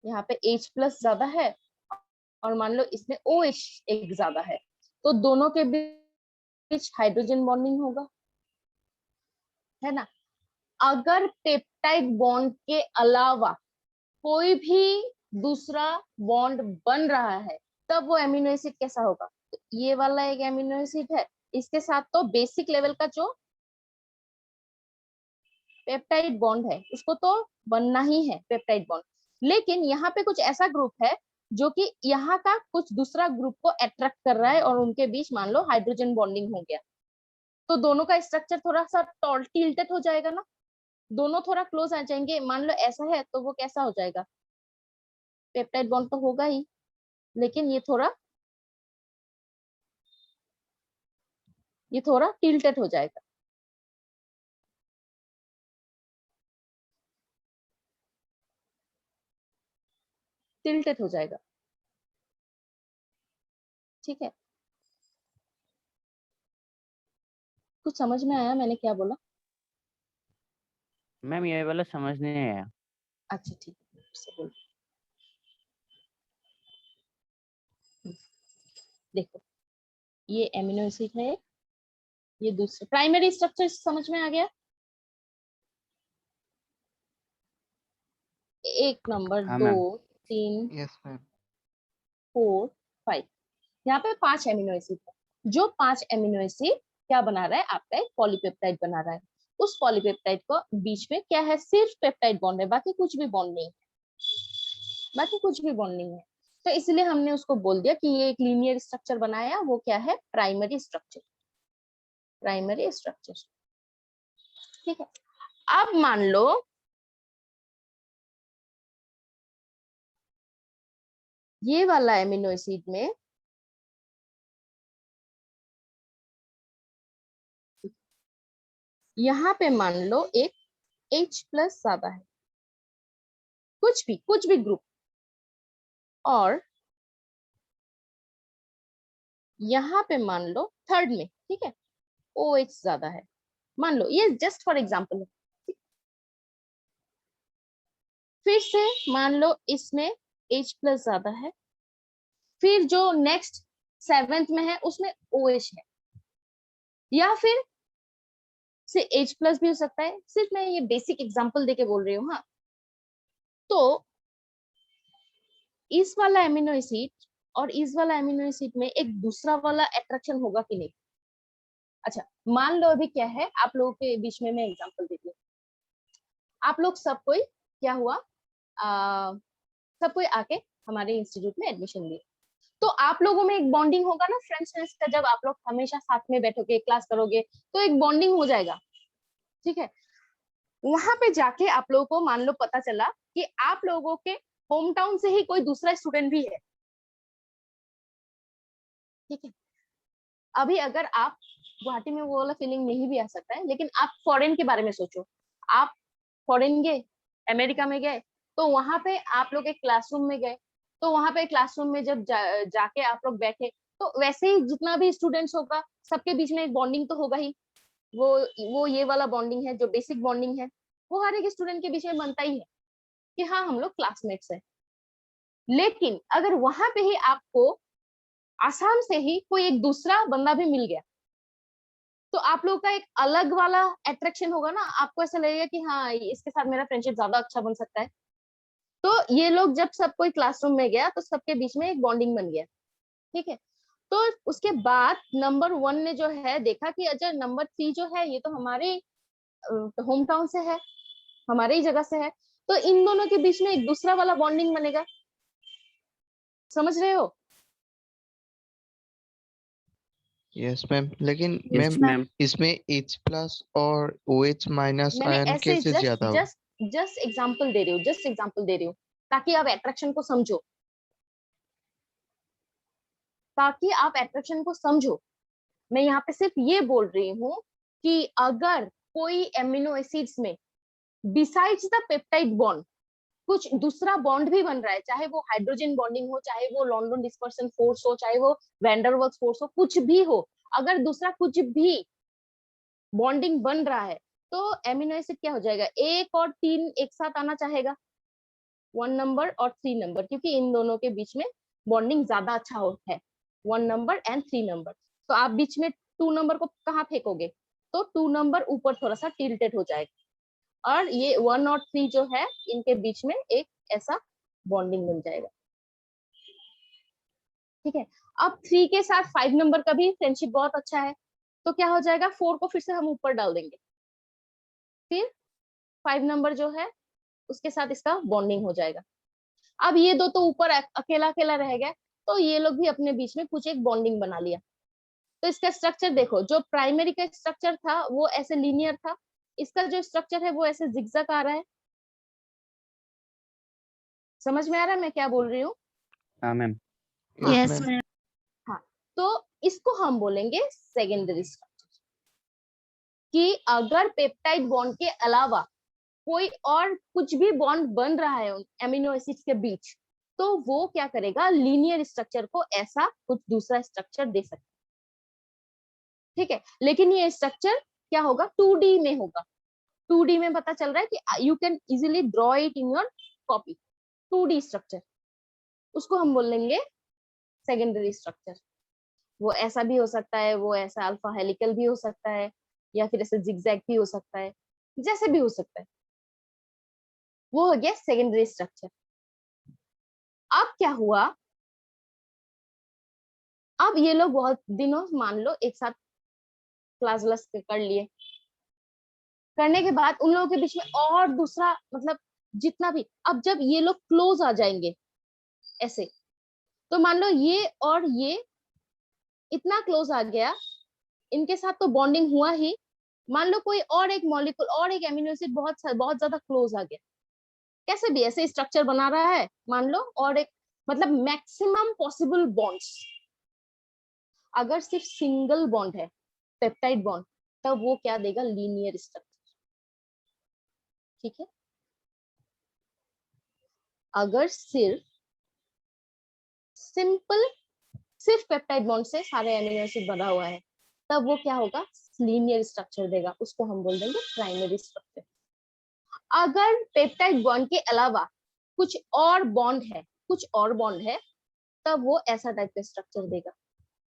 यहाँ पे H+ ज्यादा है, और मान लो इसमें OH एक ज्यादा है, तो दोनों के बीच हाइड्रोजन बॉन्डिंग होगा, है ना। अगर पेप्टाइड बॉन्ड के अलावा कोई भी दूसरा बॉन्ड बन रहा है, तब वो एमिनो एसिड कैसा होगा, तो ये वाला एक एमिनो एसिड है, इसके साथ तो बेसिक लेवल का जो पेप्टाइड बॉन्ड है उसको तो बनना ही है पेप्टाइड बॉन्ड, लेकिन यहाँ पे कुछ ऐसा ग्रुप है जो कि यहाँ का कुछ दूसरा ग्रुप को अट्रैक्ट कर रहा है और उनके बीच मान लो हाइड्रोजन बॉन्डिंग हो गया, तो दोनों का स्ट्रक्चर थोड़ा सा टिल्टेड हो जाएगा ना, दोनों थोड़ा क्लोज आ जाएंगे। मान लो ऐसा है तो वो कैसा हो जाएगा, पेप्टाइड बॉन्ड तो होगा ही, लेकिन ये थोड़ा टिल्टेड हो जाएगा। टिल्टेड हो जाएगा, ठीक है। कुछ समझ में आया मैंने क्या बोला? मैम ये वाला समझ नहीं आया। अच्छा ठीक है, से बोलो। देखो ये एमिनो एसिड है, ये दूसरा प्राइमरी स्ट्रक्चर समझ में आ गया। 1 नंबर, हाँ 2, मैम। 3, Yes, ma'am. 4, 5, यहाँ पे 5 एमिनो एसिड है। जो 5 एमिनो एसिड क्या बना रहा है, आपका एक पॉलीपेप्टाइड बना रहा है। उस पॉलीपेप्टाइड को बीच में क्या है, सिर्फ पेप्टाइड बॉन्ड है, बाकी कुछ भी बॉन्ड नहीं है, बाकी कुछ भी बॉन्ड नहीं है। तो इसलिए हमने उसको बोल दिया कि ये एक लीनियर स्ट्रक्चर बनाया, वो क्या है, प्राइमरी स्ट्रक्चर, प्राइमरी स्ट्रक्चर। ठीक है, अब मान लो ये वाला एमिनो एसिड में यहाँ पे मान लो एक H+ ज्यादा है, कुछ भी ग्रुप, और यहाँ पे मान लो थर्ड में, ठीक है, OH ज्यादा है, मान लो, ये जस्ट फॉर एग्जांपल है। फिर से मान लो इसमें H प्लस ज्यादा है, फिर जो नेक्स्ट 7th में है उसमें OH है, या फिर से H प्लस भी हो सकता है। सिर्फ मैं ये बेसिक एग्जांपल देके बोल रही हूँ। हाँ, तो इस वाला एमिनो एसिड और इस वाला एमिनो एसिड में एक दूसरा वाला अट्रैक्शन होगा कि नहीं। अच्छा, मान लो अभी क्या है, आप लोगों के बीच में मैं एग्जांपल देती हूँ। आप लोग सब कोई क्या हुआ, सब कोई आके हमारे इंस्टीट्यूट में एडमिशन लिए, तो आप लोगों में एक बॉन्डिंग होगा ना फ्रेंड्स फ्रेंड्स का। जब आप लोग हमेशा साथ में बैठोगे, क्लास करोगे, तो एक बॉन्डिंग हो जाएगा। ठीक है, वहां पे जाके आप लोगों को मान लो पता चला कि आप लोगों के होम टाउन से ही कोई दूसरा स्टूडेंट भी है। ठीक है, अभी अगर आप गुवाहाटी में, वो वाला फीलिंग नहीं भी आ सकता है, लेकिन आप फॉरेन के बारे में सोचो। आप फॉरेन गए, अमेरिका में गए, तो वहां पे आप लोग एक क्लासरूम में गए, तो वहां पे क्लासरूम में जब जाके आप लोग बैठे, तो वैसे ही जितना भी स्टूडेंट्स होगा, सबके बीच में एक बॉन्डिंग तो होगा ही। वो वो ये वाला बॉन्डिंग है जो बेसिक बॉन्डिंग है, वो हर एक स्टूडेंट के बीच में बनता ही है कि हाँ हम लोग क्लासमेट्स हैं। लेकिन अगर वहां पे ही आपको आसाम से ही कोई एक दूसरा बंदा भी मिल गया, तो आप लोग का एक अलग वाला अट्रैक्शन होगा ना। आपको ऐसा लगेगा कि हाँ इसके साथ मेरा फ्रेंडशिप ज्यादा अच्छा बन सकता है। तो ये लोग जब सब कोई क्लासरूम में गया, तो सबके बीच में एक बॉन्डिंग बन गया। ठीक है, तो उसके बाद नंबर 1 ने जो है देखा कि अच्छा नंबर 3 जो है ये तो हमारे होम टाउन से है, हमारे ही जगह से है, तो इन दोनों के बीच में एक दूसरा वाला बॉन्डिंग बनेगा। समझ रहे हो? यस मैम, लेकिन यस मैम मैम। इसमें H प्लस और OH माइनस मैंने आयन ऐसे कैसे जस्ट ज्यादा हो? जस्ट जस्ट एग्जांपल दे रही हूँ, जस्ट एग्जांपल दे रही हूँ, ताकि आप अट्रैक्शन को समझो, ताकि आप अट्रैक्शन को समझो। मैं यहाँ पे सिर्फ ये बोल रही हूँ कि अगर कोई एमिनो एसिड्स में बिसाइड्स द पेप्टाइड बॉन्ड कुछ दूसरा बॉन्ड भी बन रहा है, चाहे वो हाइड्रोजन बॉन्डिंग हो, चाहे वो लॉन्डन डिस्पर्सन फोर्स हो, चाहे वो वैंडरवाल्स फोर्स हो, कुछ भी हो, अगर दूसरा कुछ भी बॉन्डिंग बन रहा है, तो एमिनो एसिड क्या हो जाएगा, 1 और 3 एक साथ आना चाहेगा, 1 नंबर और 3 नंबर, क्योंकि इन दोनों के बीच में बॉन्डिंग ज्यादा अच्छा है, 1 नंबर एंड 3 नंबर। तो आप बीच में 2 नंबर को कहाँ फेंकोगे, तो 2 नंबर ऊपर थोड़ा सा टिल्टेड हो जाएगा, और ये 1 और 3 जो है इनके बीच में एक ऐसा बॉन्डिंग बन जाएगा। ठीक है, अब 3 के साथ 5 नंबर का भी फ्रेंडशिप बहुत अच्छा है, तो क्या हो जाएगा, 4 को फिर से हम ऊपर डाल देंगे, फिर 5 नंबर जो है उसके साथ इसका बॉन्डिंग हो जाएगा। अब ये दो तो ऊपर अकेला अकेला रह गया, तो ये लोग भी अपने बीच में कुछ एक बॉन्डिंग बना लिया। तो इसका स्ट्रक्चर देखो, जो प्राइमरी का स्ट्रक्चर था वो ऐसे लीनियर था, इसका जो स्ट्रक्चर है वो ऐसे जिगजैग आ रहा है। समझ में आ रहा है मैं क्या बोल रही हूँ? हाँ ma'am. Yes yes ma'am. Ma'am. हाँ, तो इसको हम बोलेंगे सेकेंडरी स्ट्रक्चर, कि अगर पेप्टाइड बॉन्ड के अलावा कोई और कुछ भी बॉन्ड बन रहा है एमिनो एसिड्स के बीच, तो वो क्या करेगा, लीनियर स्ट्रक्चर को ऐसा कुछ दूसरा स्ट्रक्चर दे सकता है। ठीक है, लेकिन ये स्ट्रक्चर क्या होगा, 2D में होगा। 2D में पता चल रहा है कि you can easily draw it in your copy, 2D structure, उसको हम बोलेंगे सेकेंडरी स्ट्रक्चर। वो ऐसा भी हो सकता है, वो ऐसा अल्फा हेलिकल भी हो सकता है, या फिर ऐसे जिगजैग भी हो सकता है, जैसे भी हो सकता है, वो हो गया सेकेंडरी स्ट्रक्चर। अब क्या हुआ, अब ये लोग बहुत दिनों मान लो एक साथ क्लास व्लास कर लिए, करने के बाद उन लोगों के बीच में और दूसरा मतलब जितना भी, अब जब ये लोग क्लोज आ जाएंगे ऐसे, तो मान लो ये और ये इतना क्लोज आ गया, इनके साथ तो बॉन्डिंग हुआ ही, मान लो कोई और एक मॉलिक्यूल और एक एमिनो एसिड बहुत बहुत ज्यादा क्लोज आ गया, कैसे भी ऐसे स्ट्रक्चर बना रहा है मान लो, और एक मतलब मैक्सिमम पॉसिबल बॉन्ड्स, अगर सिर्फ सिंगल बॉन्ड है पेप्टाइड बॉन्ड, तब वो क्या देगा, लीनियर स्ट्रक्चर। ठीक है, अगर सिर्फ सिंपल सिर्फ पेप्टाइड बॉन्ड से सारे एमिनो एसिड बना हुआ है, तब वो क्या होगा, लीनियर स्ट्रक्चर देगा, उसको हम बोल देंगे प्राइमरी स्ट्रक्चर। अगर पेप्टाइड बॉन्ड के अलावा कुछ और बॉन्ड है, कुछ और बॉन्ड है, तब वो ऐसा टाइप का स्ट्रक्चर देगा,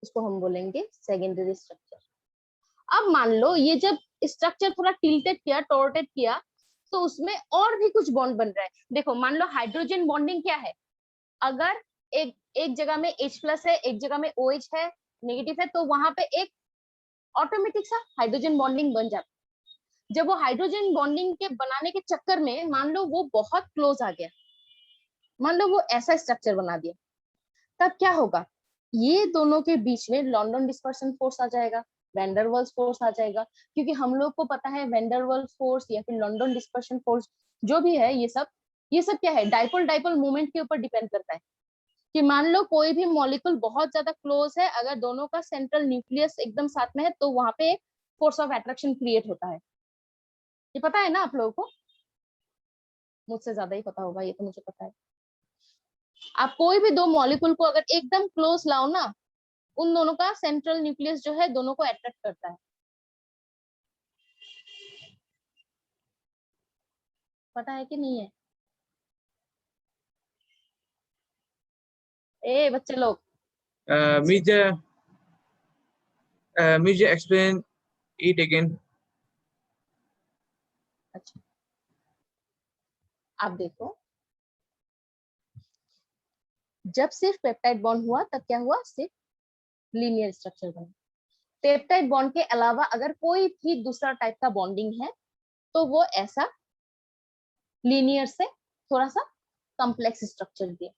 उसको हम बोलेंगे सेकेंडरी स्ट्रक्चर। अब मान लो ये जब स्ट्रक्चर थोड़ा टिल्टेड किया, टॉर्टेड किया, तो उसमें और भी कुछ बॉन्ड बन रहा है। देखो मान लो हाइड्रोजन बॉन्डिंग क्या है, अगर एक जगह में H+ है, एक जगह में OH है, नेगेटिव है, तो वहां पे एक ऑटोमेटिक सा हाइड्रोजन बॉन्डिंग बन जाता है। जब वो हाइड्रोजन बॉन्डिंग के बनाने के चक्कर में मान लो वो बहुत क्लोज आ गया, मान लो वो ऐसा स्ट्रक्चर बना दिया, तब क्या होगा, ये दोनों के बीच में लॉन्डन डिस्पर्सन फोर्स आ जाएगा, वैन डर वाल्स फोर्स आ जाएगा। क्योंकि हम लोग को पता है वैन डर वाल्स फोर्स या फिर लॉन्डन डिस्पर्सन फोर्स जो भी है, ये सब क्या है, डाइपोल डाइपोल मूवमेंट के ऊपर डिपेंड करता है। कि मान लो कोई भी मॉलिक्यूल बहुत ज्यादा क्लोज है, अगर दोनों का सेंट्रल न्यूक्लियस एकदम साथ में है, तो वहां पे फोर्स ऑफ अट्रैक्शन क्रिएट होता है। ये पता है ना आप लोगों को, मुझसे ज्यादा ही पता होगा, ये तो मुझे पता है। आप कोई भी दो मॉलिक्यूल को अगर एकदम क्लोज लाओ ना, उन दोनों का सेंट्रल न्यूक्लियस जो है दोनों को अट्रैक्ट करता है। पता है कि नहीं है? ए बच्चे लोग, Meja explain it again. अच्छा आप देखो, जब सिर्फ पेप्टाइड बॉन्ड हुआ तब क्या हुआ, सिर्फ लीनियर स्ट्रक्चर बना। पेप्टाइड बॉन्ड के अलावा अगर कोई भी दूसरा टाइप का बॉन्डिंग है, तो वो ऐसा लीनियर से थोड़ा सा कॉम्प्लेक्स स्ट्रक्चर दिया।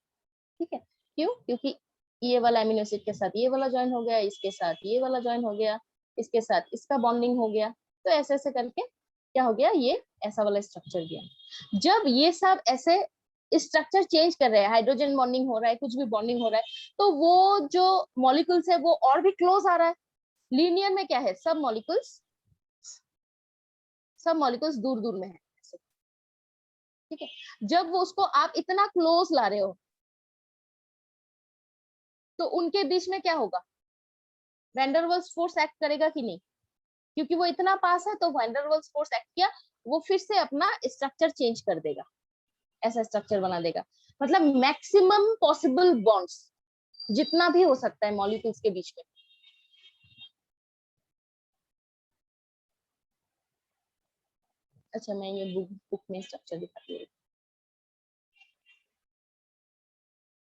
ठीक है, क्यों? क्योंकि ये वाला अमीनो एसिड के साथ ये वाला ज्वाइन हो गया, इसके साथ ये वाला ज्वाइन हो गया, इसके साथ इसका बॉन्डिंग हो गया, तो ऐसे ऐसे करके क्या हो गया, ये ऐसा वाला स्ट्रक्चर दिया। जब ये सब ऐसे स्ट्रक्चर चेंज कर रहे हैं, हाइड्रोजन बॉन्डिंग हो रहा है, कुछ भी बॉन्डिंग हो रहा है, तो वो जो मॉलिक्यूल्स है वो और भी क्लोज आ रहा है। लीनियर में क्या है, सब मॉलिक्यूल्स दूर दूर में है। ठीक है, जब वो उसको आप इतना क्लोज ला रहे हो, तो उनके बीच में क्या होगा, van der Waals force act करेगा कि नहीं? क्योंकि वो इतना पास है, तो van der Waals force act किया, वो फिर से अपना स्ट्रक्चर चेंज कर देगा, ऐसा स्ट्रक्चर बना देगा। मतलब मैक्सिमम पॉसिबल बॉन्ड्स जितना भी हो सकता है मॉलिक्यूल्स के बीच में। अच्छा मैं ये बुक में स्ट्रक्चर दिखाती हूँ।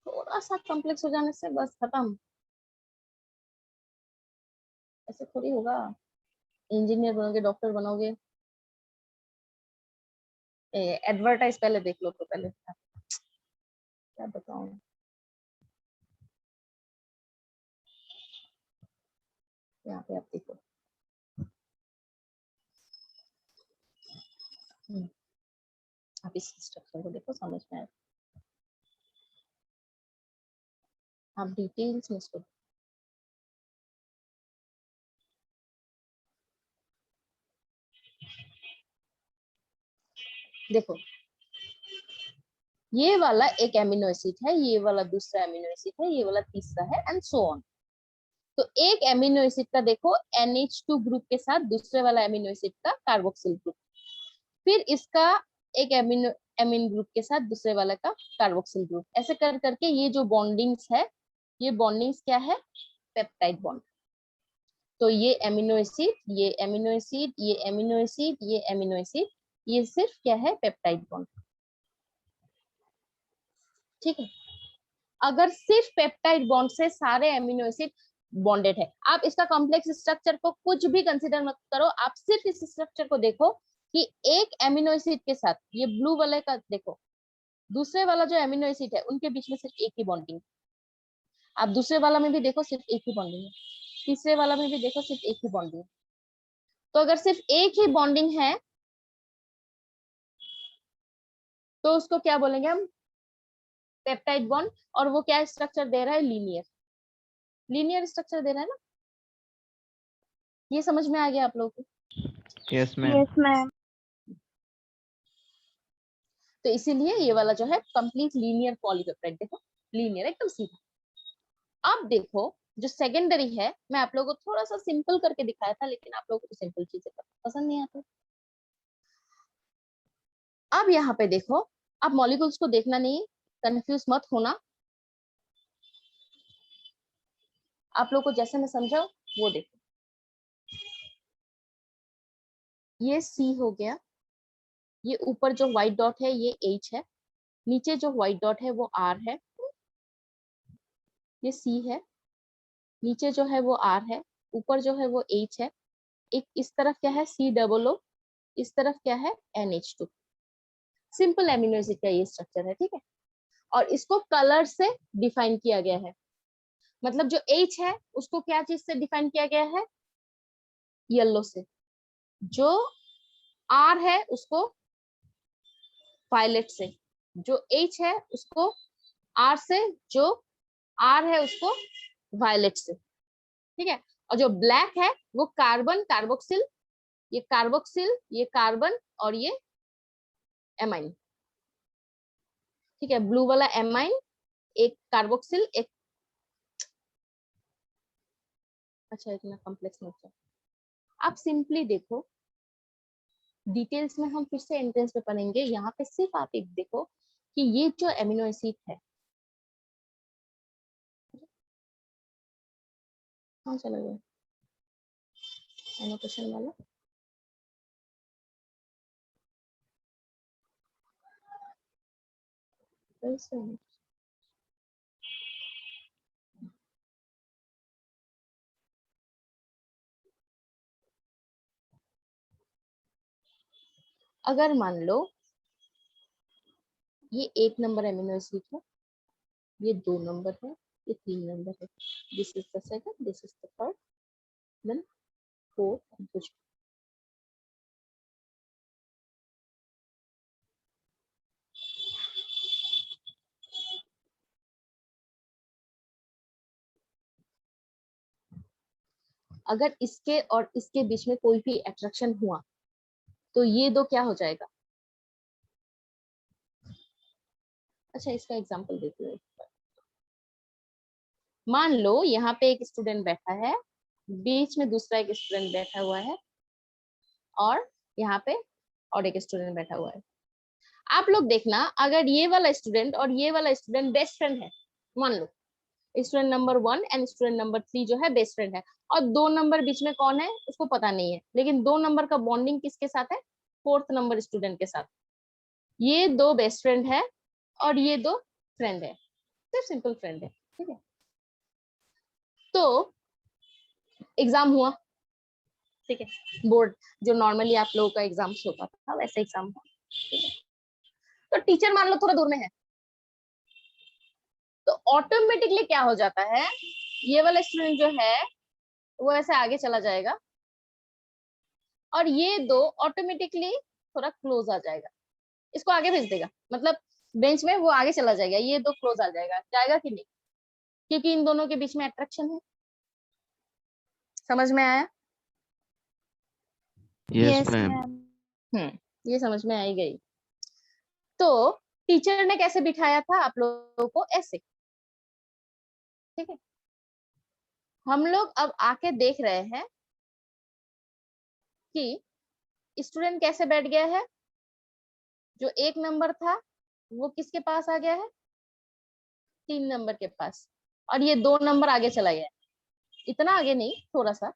थोड़ा सा कॉम्प्लेक्स हो जाने से बस खत्म, ऐसे थोड़ी होगा। इंजीनियर बनोगे, डॉक्टर बनोगे, एडवर्टाइज पहले देख लो, तो पहले क्या बताऊं। यहाँ पे आप देखो, आप इस स्ट्रक्चर को देखो, समझ में आए, आप डिटेल्स में इसको देखो। ये वाला एक एमिनो एसिड है, ये वाला दूसरा एमिनो एसिड है, ये वाला तीसरा है, एंड सो ऑन। तो एक एमिनो एसिड का देखो NH2 ग्रुप के साथ दूसरे वाला एमिनो एसिड का कार्बोक्सिल ग्रुप, फिर इसका एक एमिन ग्रुप के साथ दूसरे वाला का कार्बोक्सिल ग्रुप, ऐसे कर करके ये जो बॉन्डिंग्स है, ये बॉन्डिंग्स क्या है, पेप्टाइड बॉन्ड। तो ये एमिनो एसिड, ये एमिनो एसिड, ये एमिनो एसिड, ये एमिनो एसिड, ये सिर्फ क्या है, पेप्टाइड बॉन्ड। ठीक है, अगर सिर्फ पेप्टाइड बॉन्ड से सारे एमिनो एसिड बॉन्डेड है, आप इसका कॉम्प्लेक्स स्ट्रक्चर को कुछ भी कंसीडर मत करो, आप सिर्फ इस स्ट्रक्चर को देखो कि एक एमिनो एसिड के साथ, ये ब्लू वाले का देखो, दूसरे वाला जो एमिनो एसिड है उनके बीच में सिर्फ एक ही बॉन्डिंग। आप दूसरे वाला में भी देखो, सिर्फ एक ही बॉन्डिंग है, तीसरे वाला में भी देखो, सिर्फ एक ही बॉन्डिंग है। तो अगर सिर्फ एक ही बॉन्डिंग है, तो उसको क्या बोलेंगे हम, पेप्टाइड बॉन्ड। और वो क्या स्ट्रक्चर दे रहा है, लीनियर स्ट्रक्चर दे रहा है ना। ये समझ में आ गया आप लोगों को? Yes ma'am. Yes ma'am. तो इसीलिए ये वाला जो है कंप्लीट लीनियर पॉलीपेप्टाइड, देखो लीनियर एकदम सीधा। अब देखो जो सेकेंडरी है, मैं आप लोगों को थोड़ा सा सिंपल करके दिखाया था, लेकिन आप लोगों को तो सिंपल चीजें पसंद नहीं आती। अब यहाँ पे देखो, अब मॉलिक्यूल्स को देखना नहीं, कंफ्यूज मत होना, आप लोग को जैसे मैं समझाऊं वो देखो। ये C हो गया, ये ऊपर जो व्हाइट डॉट है ये H है, नीचे जो व्हाइट डॉट है वो R है, ये C है, नीचे जो है वो R है, ऊपर जो है वो H है, एक इस तरफ क्या है COO, इस तरफ क्या है NH2। सिंपल एमिनो एसिड का ये स्ट्रक्चर है, ठीक है। और इसको कलर से डिफाइन किया गया है, मतलब जो H है उसको क्या चीज से डिफाइन किया गया है, येलो से, जो R है उसको वायलेट से, जो H है उसको R से, जो R है उसको वायलेट से, ठीक है। और जो ब्लैक है वो कार्बन कार्बोक्सिल, ये कार्बोक्सिल, ये कार्बन और ये एमाइन, ठीक है। ब्लू वाला एमाइन, एक कार्बोक्सिल, एक, अच्छा इतना कॉम्प्लेक्स मत जाओ, आप सिंपली देखो, डिटेल्स में हम फिर से एंट्रेंस में पढ़ेंगे, यहाँ पे सिर्फ आप एक देखो कि ये जो एमिनो एसिड है, हाँ चला गया एनोटेशन वाला, कैसे है? अगर मान लो ये 1 नंबर एमिनो एसिड है, ये 2 नंबर है, ये 3 नंबर है, this is the second, this is the third, then fourth and fifth. अगर इसके और इसके बीच में कोई भी अट्रैक्शन हुआ तो ये दो क्या हो जाएगा। अच्छा इसका एग्जांपल देती हूँ। मान लो यहाँ पे एक स्टूडेंट बैठा है, बीच में दूसरा एक स्टूडेंट बैठा हुआ है, और यहाँ पे और एक स्टूडेंट बैठा हुआ है। आप लोग देखना, अगर ये वाला स्टूडेंट और ये वाला स्टूडेंट बेस्ट फ्रेंड है, मान लो student number 1 and student number 3 जो है बेस्ट फ्रेंड है, और 2 नंबर बीच में कौन है उसको पता नहीं है, लेकिन 2 नंबर का बॉन्डिंग किसके साथ है, 4th नंबर स्टूडेंट के साथ। ये दो बेस्ट फ्रेंड है और ये दो फ्रेंड है, सिर्फ सिंपल फ्रेंड है, ठीक है। तो एग्जाम हुआ, ठीक है, बोर्ड जो नॉर्मली आप लोगों का एग्जाम्स होता था वैसे एग्जाम हुआ, ठीक है। तो टीचर मान लो थोड़ा दूर में है, तो ऑटोमेटिकली क्या हो जाता है, ये वाला स्टूडेंट जो है वो ऐसे आगे चला जाएगा और ये दो ऑटोमेटिकली थोड़ा क्लोज आ जाएगा, इसको आगे भेज देगा, मतलब बेंच में वो आगे चला जाएगा, ये दो क्लोज आ जाएगा, जाएगा कि नहीं, क्योंकि इन दोनों के बीच में अट्रैक्शन है। समझ में आया? Yes ma'am. ये समझ में आई गई। तो टीचर ने कैसे बिठाया था आप लोगों को, ऐसे, ठीक है। हम लोग अब आके देख रहे हैं कि स्टूडेंट कैसे बैठ गया है, जो 1 नंबर था वो किसके पास आ गया है, 3 नंबर के पास, और ये 2 नंबर आगे चला गया, इतना आगे नहीं, थोड़ा सा,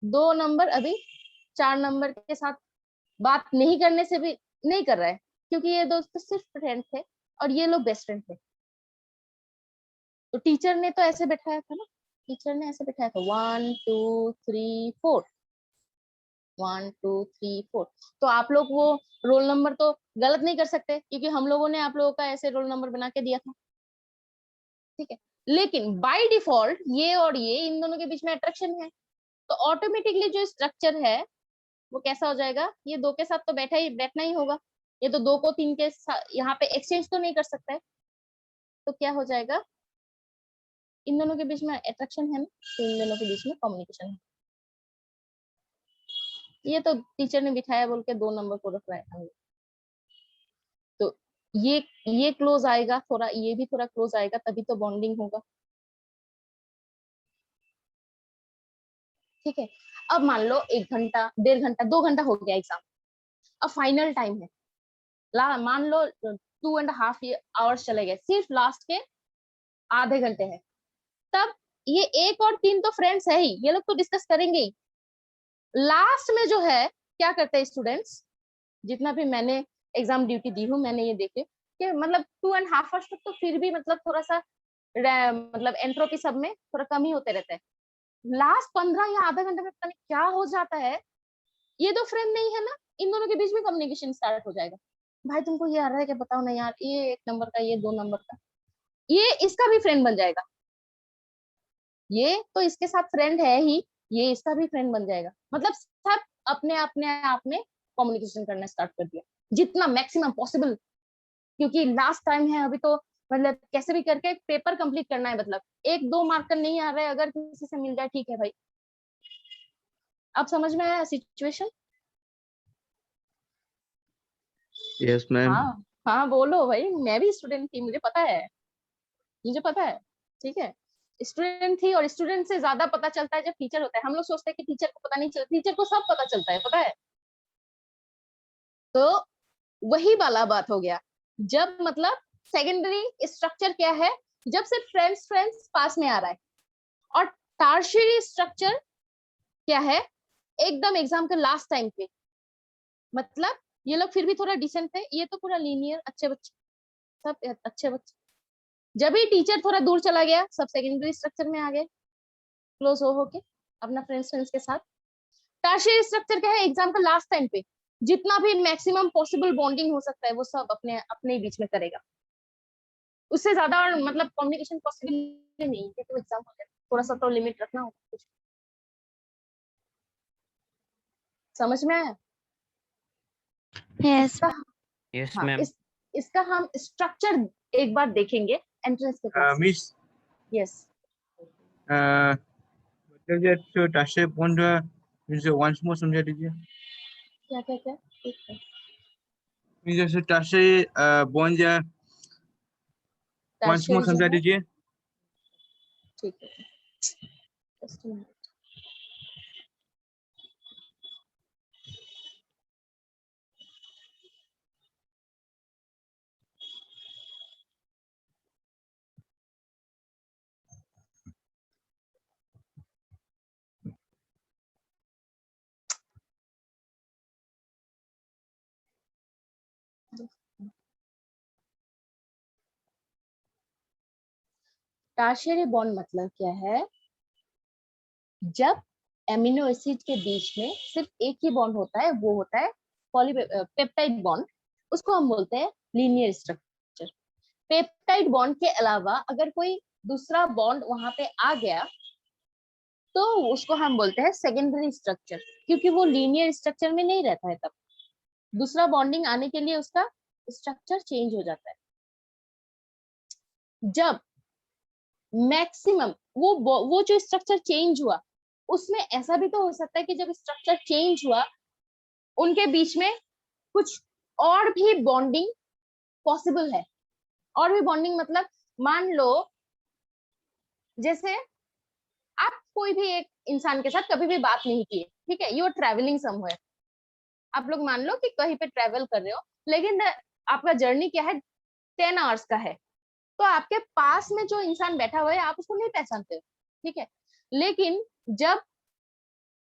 2 नंबर अभी 4 नंबर के साथ बात नहीं करने से भी नहीं कर रहा है, क्योंकि ये दोस्त सिर्फ फ्रेंड थे और ये लोग बेस्ट फ्रेंड थे। तो टीचर ने तो ऐसे बैठाया था ना, टीचर ने ऐसे बैठाया था 1 2 3 4, 1 2 3 4। तो आप लोग वो रोल नंबर तो गलत नहीं कर सकते, क्योंकि हम लोगों ने आप लोगों का ऐसे रोल नंबर बना के दिया था, ठीक है। लेकिन बाय डिफॉल्ट ये और ये इन दोनों के बीच में अट्रैक्शन है, तो ऑटोमेटिकली जो स्ट्रक्चर है वो कैसा हो जाएगा, ये 2 के साथ तो बैठना ही होगा, ये तो 2 को 3 के साथ यहाँ पे एक्सचेंज तो नहीं कर सकता है, तो क्या हो जाएगा, इन दोनों के बीच में अट्रैक्शन है ना, तो इन दोनों के बीच में कम्युनिकेशन है। ये तो टीचर ने बिठाया बोल के 2 नंबर को रख रहा है, तो ये क्लोज आएगा थोड़ा, ये भी थोड़ा क्लोज आएगा, तभी तो बॉन्डिंग होगा, ठीक है। अब मान लो 1 घंटा 1.5 घंटा 2 घंटा हो गया एग्जाम, अब फाइनल टाइम है, मान लो 2.5 आवर्स चले गए, सिर्फ लास्ट के आधे घंटे है, तब ये 1 और 3 तो फ्रेंड्स है ही, ये लोग तो डिस्कस करेंगे ही। लास्ट में जो है क्या करते हैं स्टूडेंट्स, जितना भी मैंने एग्जाम ड्यूटी दी हूँ, मैंने ये देखे कि मतलब 2.5 आवर्स तक तो फिर भी मतलब थोड़ा सा मतलब एंट्रोपी सब में थोड़ा कम ही होते रहता है। लास्ट 15 या आधा घंटे में पता नहीं क्या हो जाता है, ये दो फ्रेंड नहीं है ना, इन दोनों के बीच में कम्युनिकेशन स्टार्ट हो जाएगा। भाई तुमको ये आ रहा है क्या, बताओ ना यार, ये 1 नंबर का, ये 2 नंबर का, ये इसका भी फ्रेंड बन जाएगा, ये तो इसके साथ फ्रेंड है ही, ये इसका भी फ्रेंड बन जाएगा। मतलब सब अपने अपने आप में कम्युनिकेशन करना स्टार्ट कर दिया, जितना मैक्सिमम पॉसिबल, क्योंकि लास्ट टाइम है अभी, तो मतलब कैसे भी करके पेपर कंप्लीट करना है। मतलब 1-2 मार्क का नहीं आ रहा है, अगर किसी से मिल जाए ठीक है भाई। अब समझ में आया सिचुएशन? Yes ma'am. हाँ हाँ बोलो भाई, मैं भी स्टूडेंट थी, मुझे पता है, मुझे पता है, ठीक है। स्टूडेंट थी, और स्टूडेंट से ज्यादा पता चलता है जब टीचर होता है। हम लोग सोचते हैं कि टीचर को पता नहीं चलता, टीचर को सब पता चलता है, पता है। तो वही वाला बात हो गया, जब मतलब सेकेंडरी स्ट्रक्चर क्या है, जब सिर्फ फ्रेंड्स फ्रेंड्स पास में आ रहा है, और टर्शियरी स्ट्रक्चर क्या है, एकदम एग्जाम के लास्ट टाइम पे, मतलब ये लोग फिर भी थोड़ा डिसेंट थे, ये तो पूरा लीनियर अच्छे बच्चे, सब अच्छे बच्चे। जब ही टीचर थोड़ा दूर चला गया, सब सेकेंडरी स्ट्रक्चर में आ गए, क्लोज हो के अपना फ्रेंड्स फ्रेंड्स के साथ। टर्शियरी स्ट्रक्चर क्या है, एग्जाम का लास्ट टाइम पे जितना भी मैक्सिमम पॉसिबल बॉन्डिंग हो सकता है वो सब अपने अपने बीच में करेगा, उससे ज्यादा और मतलब कम्युनिकेशन पॉसिबल नहीं है, तो एग्जाम हो जाए, थोड़ा सा तो लिमिट रखना होगा कुछ। समझ में आया? Yes. इसका यस हाँ, मैम। इसका हम स्ट्रक्चर एक बार देखेंगे एंट्रेंस के क्लास में। मिस यस, मतलब जो टर्शियरी बॉन्ड मुझे वंस मोर समझा दीजिए। क्या क्या क्या, ठीक है। जैसे tertiary bond once more tertiary जो समझा है, दीजिए। ठीक है, just a minute. Tertiary bond मतलब क्या है, जब एमिनो एसिड के बीच में सिर्फ एक ही बॉन्ड होता है, वो होता है पॉलीपेप्टाइड बॉन्ड, उसको हम बोलते हैं लीनियर स्ट्रक्चर। पेप्टाइड बॉन्ड के अलावा अगर कोई दूसरा बॉन्ड वहां पे आ गया तो उसको हम बोलते हैं सेकेंडरी स्ट्रक्चर, क्योंकि वो लीनियर स्ट्रक्चर में नहीं रहता है, तब दूसरा बॉन्डिंग आने के लिए उसका स्ट्रक्चर चेंज हो जाता है। जब मैक्सिमम वो जो स्ट्रक्चर चेंज हुआ, उसमें ऐसा भी तो हो सकता है कि जब स्ट्रक्चर चेंज हुआ उनके बीच में कुछ और भी बॉन्डिंग पॉसिबल है। और भी बॉन्डिंग मतलब, मान लो जैसे आप कोई भी एक इंसान के साथ कभी भी बात नहीं किए, ठीक है, यू आर ट्रेवलिंग समवेयर, आप लोग मान लो कि कहीं पे ट्रेवल कर रहे हो, लेकिन आपका जर्नी क्या है, 10 आवर्स का है, तो आपके पास में जो इंसान बैठा हुआ है आप उसको नहीं पहचानते हो, ठीक है। लेकिन जब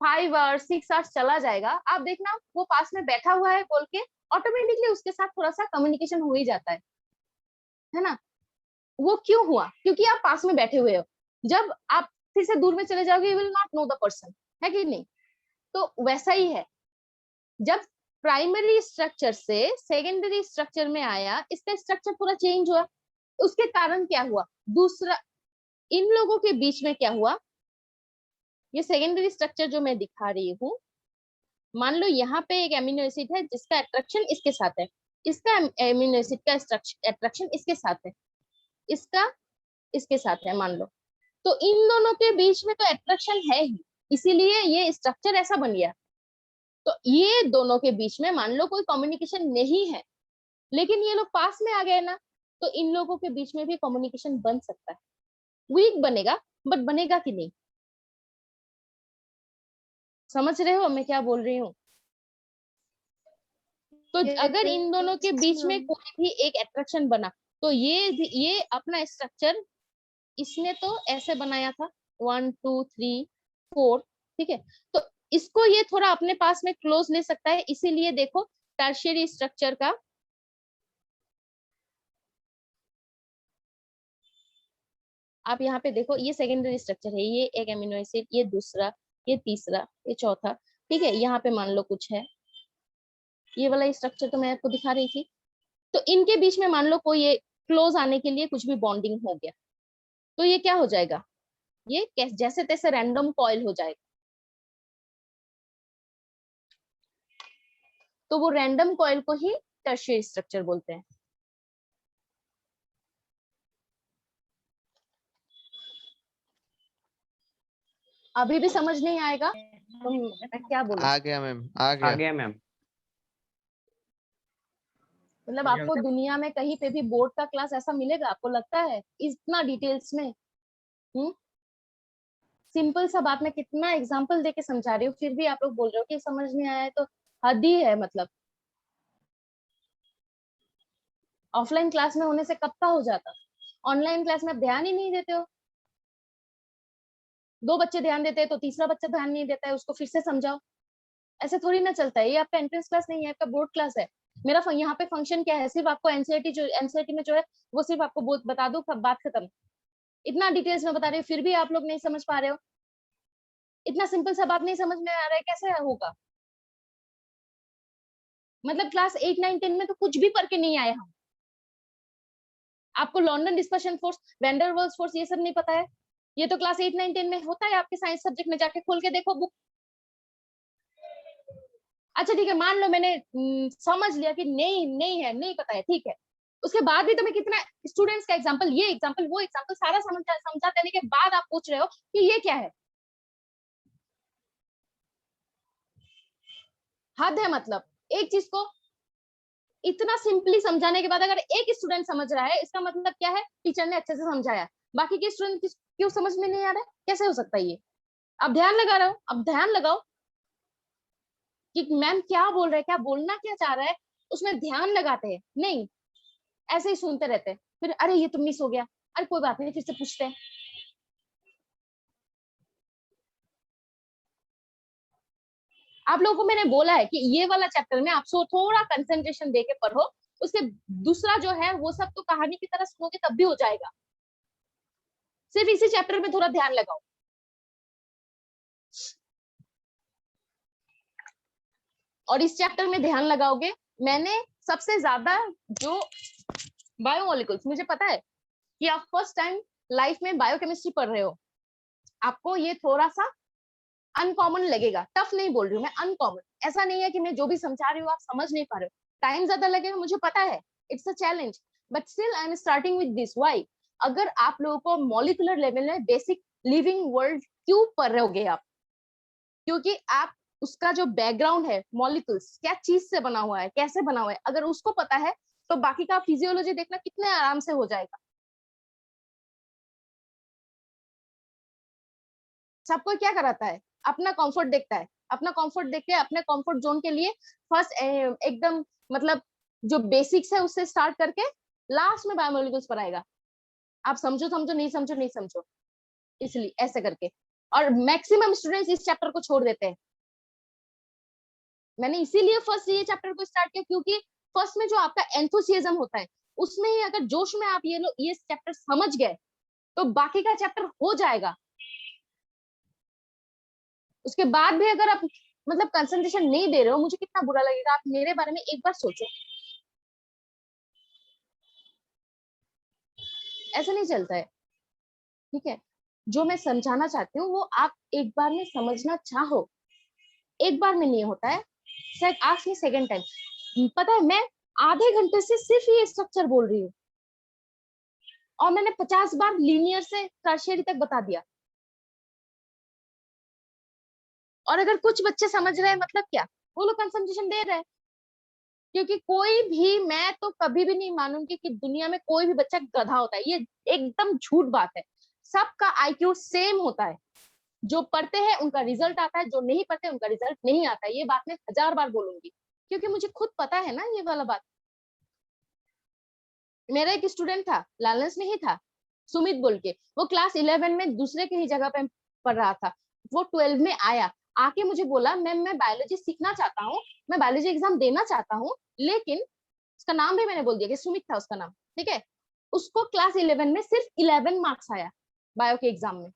5 आवर्स 6 आवर्स चला जाएगा, आप देखना वो पास में बैठा हुआ है बोल के ऑटोमेटिकली उसके साथ थोड़ा सा कम्युनिकेशन हो ही जाता है ना। वो क्यों हुआ, क्योंकि आप पास में बैठे हुए हो। जब आप फिर से दूर में चले जाओगे, you will not know the person, है कि नहीं। तो वैसा ही है, जब प्राइमरी स्ट्रक्चर से सेकेंडरी स्ट्रक्चर में आया, इसका स्ट्रक्चर पूरा चेंज हुआ, उसके कारण क्या हुआ, दूसरा इन लोगों के बीच में क्या हुआ, ये सेकेंडरी स्ट्रक्चर जो मैं दिखा रही हूँ, मान लो यहाँ पे एक एमिनो एसिड है जिसका अट्रैक्शन इसके साथ है, इसका एमिनो एसिड का अट्रैक्शन इसके साथ है, इसका इसके साथ है, मान लो, तो इन दोनों के बीच में तो अट्रैक्शन है ही, इसीलिए ये स्ट्रक्चर ऐसा बन गया। तो ये दोनों के बीच में मान लो कोई कम्युनिकेशन नहीं है, लेकिन ये लोग पास में आ गए ना, तो इन लोगों के बीच में भी कम्युनिकेशन बन सकता है, वीक बनेगा बट बनेगा कि नहीं। समझ रहे हो मैं क्या बोल रही हूँ? तो अगर इन दोनों के बीच में कोई भी एक अट्रैक्शन बना तो ये अपना स्ट्रक्चर इसने तो ऐसे बनाया था 1 2 3 4, ठीक है। तो इसको ये थोड़ा अपने पास में क्लोज ले सकता है, इसीलिए देखो टर्शियरी स्ट्रक्चर का आप यहाँ पे देखो, ये सेकेंडरी स्ट्रक्चर है, ये एक एमिनो एसिड, ये दूसरा, ये तीसरा, ये चौथा, ठीक है। यहाँ पे मान लो कुछ है, ये वाला स्ट्रक्चर तो मैं आपको दिखा रही थी। तो इनके बीच में मान लो कोई ये क्लोज आने के लिए कुछ भी बॉन्डिंग हो गया, तो ये क्या हो जाएगा, ये जैसे तैसे रैंडम कॉइल हो जाएगा। तो वो रैंडम कॉइल को ही टर्शियरी स्ट्रक्चर बोलते हैं। अभी भी समझ नहीं आएगा तो मैं क्या बोलूं? आ गया मैम, आ गया। आ गया मैम। मतलब आपको दुनिया में कहीं पे भी बोर्ड का क्लास ऐसा मिलेगा, आपको लगता है इतना डिटेल्स में? सिंपल सा बात में कितना एग्जांपल देके समझा रही हूँ, फिर भी आप लोग बोल रहे हो कि समझ नहीं आया है, तो हद ही है। मतलब ऑफलाइन क्लास में होने से कब का हो जाता, ऑनलाइन क्लास में आप ध्यान ही नहीं देते हो। 2 बच्चे ध्यान देते हैं तो तीसरा बच्चा ध्यान नहीं देता है, उसको फिर से समझाओ। ऐसे थोड़ी ना चलता है। ये आपका एंट्रेंस क्लास नहीं है, आपका बोर्ड क्लास है। मेरा यहाँ पे फंक्शन क्या है, सिर्फ आपको एनसीईआरटी में जो है वो सिर्फ आपको बता दो, बात खत्म। इतना डिटेल्स में बता रही हूँ फिर भी आप लोग नहीं समझ पा रहे हो। इतना सिंपल सा बात नहीं समझ में आ रहा है, कैसे होगा? मतलब क्लास 8 9 10 में तो कुछ भी पढ़ के नहीं आए हम। आपको London dispersion force, van der Waals force, ये सब नहीं पता है? ये तो क्लास 8 9 10 में होता है आपके साइंस सब्जेक्ट में, जाके खोल के देखो बुक। अच्छा ठीक है, मान लो मैंने समझ लिया कि नहीं है, नहीं पता है, ठीक है। उसके बाद भी तुम्हें कितना स्टूडेंट्स का एग्जांपल, ये एग्जांपल, वो एग्जांपल सारा समझा देने के बाद आप पूछ रहे हो कि ये क्या है? हद है। मतलब एक चीज को इतना सिंपली समझाने के बाद अगर एक स्टूडेंट समझ रहा है, इसका मतलब क्या है, टीचर ने अच्छे से समझाया। बाकी के स्टूडेंट क्यों समझ में नहीं आ रहा है? कैसे हो सकता है ये? अब ध्यान लगा रहा हो, अब ध्यान लगाओ कि मैम क्या बोल रहे हैं, क्या बोलना क्या चाह रहा है, उसमें ध्यान लगाते हैं। नहीं, ऐसे ही सुनते रहते हैं, फिर अरे ये तो मिस हो गया, अरे कोई बात नहीं, फिर से पूछते हैं। आप लोगों को मैंने बोला है कि ये वाला चैप्टर में आप थोड़ा कंसंट्रेशन देके पढ़ो, उसके दूसरा जो है वो सब तो कहानी की तरह सुनोगे तब भी हो जाएगा। सिर्फ इसी चैप्टर में थोड़ा ध्यान लगाओ। और इस चैप्टर में ध्यान लगाओगे, मैंने सबसे ज्यादा जो बायोमोलिकुल्स, मुझे पता है कि आप फर्स्ट टाइम लाइफ में बायोकेमिस्ट्री पढ़ रहे हो, आपको ये थोड़ा सा अनकॉमन लगेगा। टफ नहीं बोल रही हूँ मैं, अनकॉमन। ऐसा नहीं है कि मैं जो भी समझा रही हूँ आप समझ नहीं पा रहे हो, टाइम ज्यादा लगेगा, मुझे पता है, it's a challenge, but still I am starting with this. Why? अगर आप लोगों को मॉलिक्यूलर लेवल में बेसिक लिविंग वर्ल्ड क्यों पढ़ रहे हो आप? क्योंकि आप उसका जो बैकग्राउंड है, मॉलिक्यूल्स क्या चीज से बना हुआ है, कैसे बना हुआ है, अगर उसको पता है तो बाकी का फिजियोलॉजी देखना कितने आराम से हो जाएगा। सबको क्या कराता है, अपना कंफर्ट देखता है, अपना कंफर्ट देख के अपने कंफर्ट जोन के लिए फर्स्ट एकदम मतलब जो बेसिक्स है उससे स्टार्ट करके लास्ट में बायोमोलिक्यूल्स पर आएगा। आप समझो समझो, नहीं समझो नहीं समझो, इसलिए ऐसे करके। और मैक्सिमम स्टूडेंट्स इस चैप्टर को छोड़ देते हैं। मैंने इसीलिए फर्स्ट ये चैप्टर को स्टार्ट किया, क्योंकि फर्स्ट में जो आपका एंथुसियाज्म होता है उसमें ही अगर जोश में आप ये चैप्टर समझ गए तो बाकी का चैप्टर हो जाएगा। उसके बाद भी अगर आप मतलब कंसंट्रेशन नहीं दे रहे हो, मुझे कितना बुरा लगेगा। आप मेरे बारे में एक बार सोचो, ऐसा नहीं चलता है, ठीक है। जो मैं समझाना चाहती हूँ वो आप एक बार में समझना चाहो, एक बार में नहीं होता है। Ask me second time. पता है मैं आधे घंटे से सिर्फ ये स्ट्रक्चर बोल रही हूँ और मैंने 50 बार लीनियर से टर्शियरी तक बता दिया। और अगर कुछ बच्चे समझ रहे हैं मतलब क्या, वो लोग कंसंट्रेशन दे रहे हैं। क्योंकि कोई भी, मैं तो कभी भी नहीं मानूंगी कि दुनिया में कोई भी बच्चा गधा होता है, ये एकदम झूठ बात है। सबका आईक्यू सेम होता है। जो पढ़ते हैं उनका रिजल्ट आता है, जो नहीं पढ़ते उनका रिजल्ट नहीं आता है। ये बात मैं 1000 बार बोलूंगी। क्योंकि मुझे खुद पता है ना ये वाला बात। मेरा एक स्टूडेंट था, लालंस में ही था, सुमित बोल के, वो क्लास 11 में दूसरे के ही जगह पे पढ़ रहा था। वो 12 में आया, आके मुझे बोला मैम मैं बायोलॉजी सीखना चाहता हूँ, मैं बायोलॉजी एग्जाम देना चाहता हूँ, लेकिन उसका नाम भी मैंने बोल दिया कि सुमित था उसका नाम, ठीक है। उसको क्लास 11 में सिर्फ 11 मार्क्स आया बायो के एग्जाम में,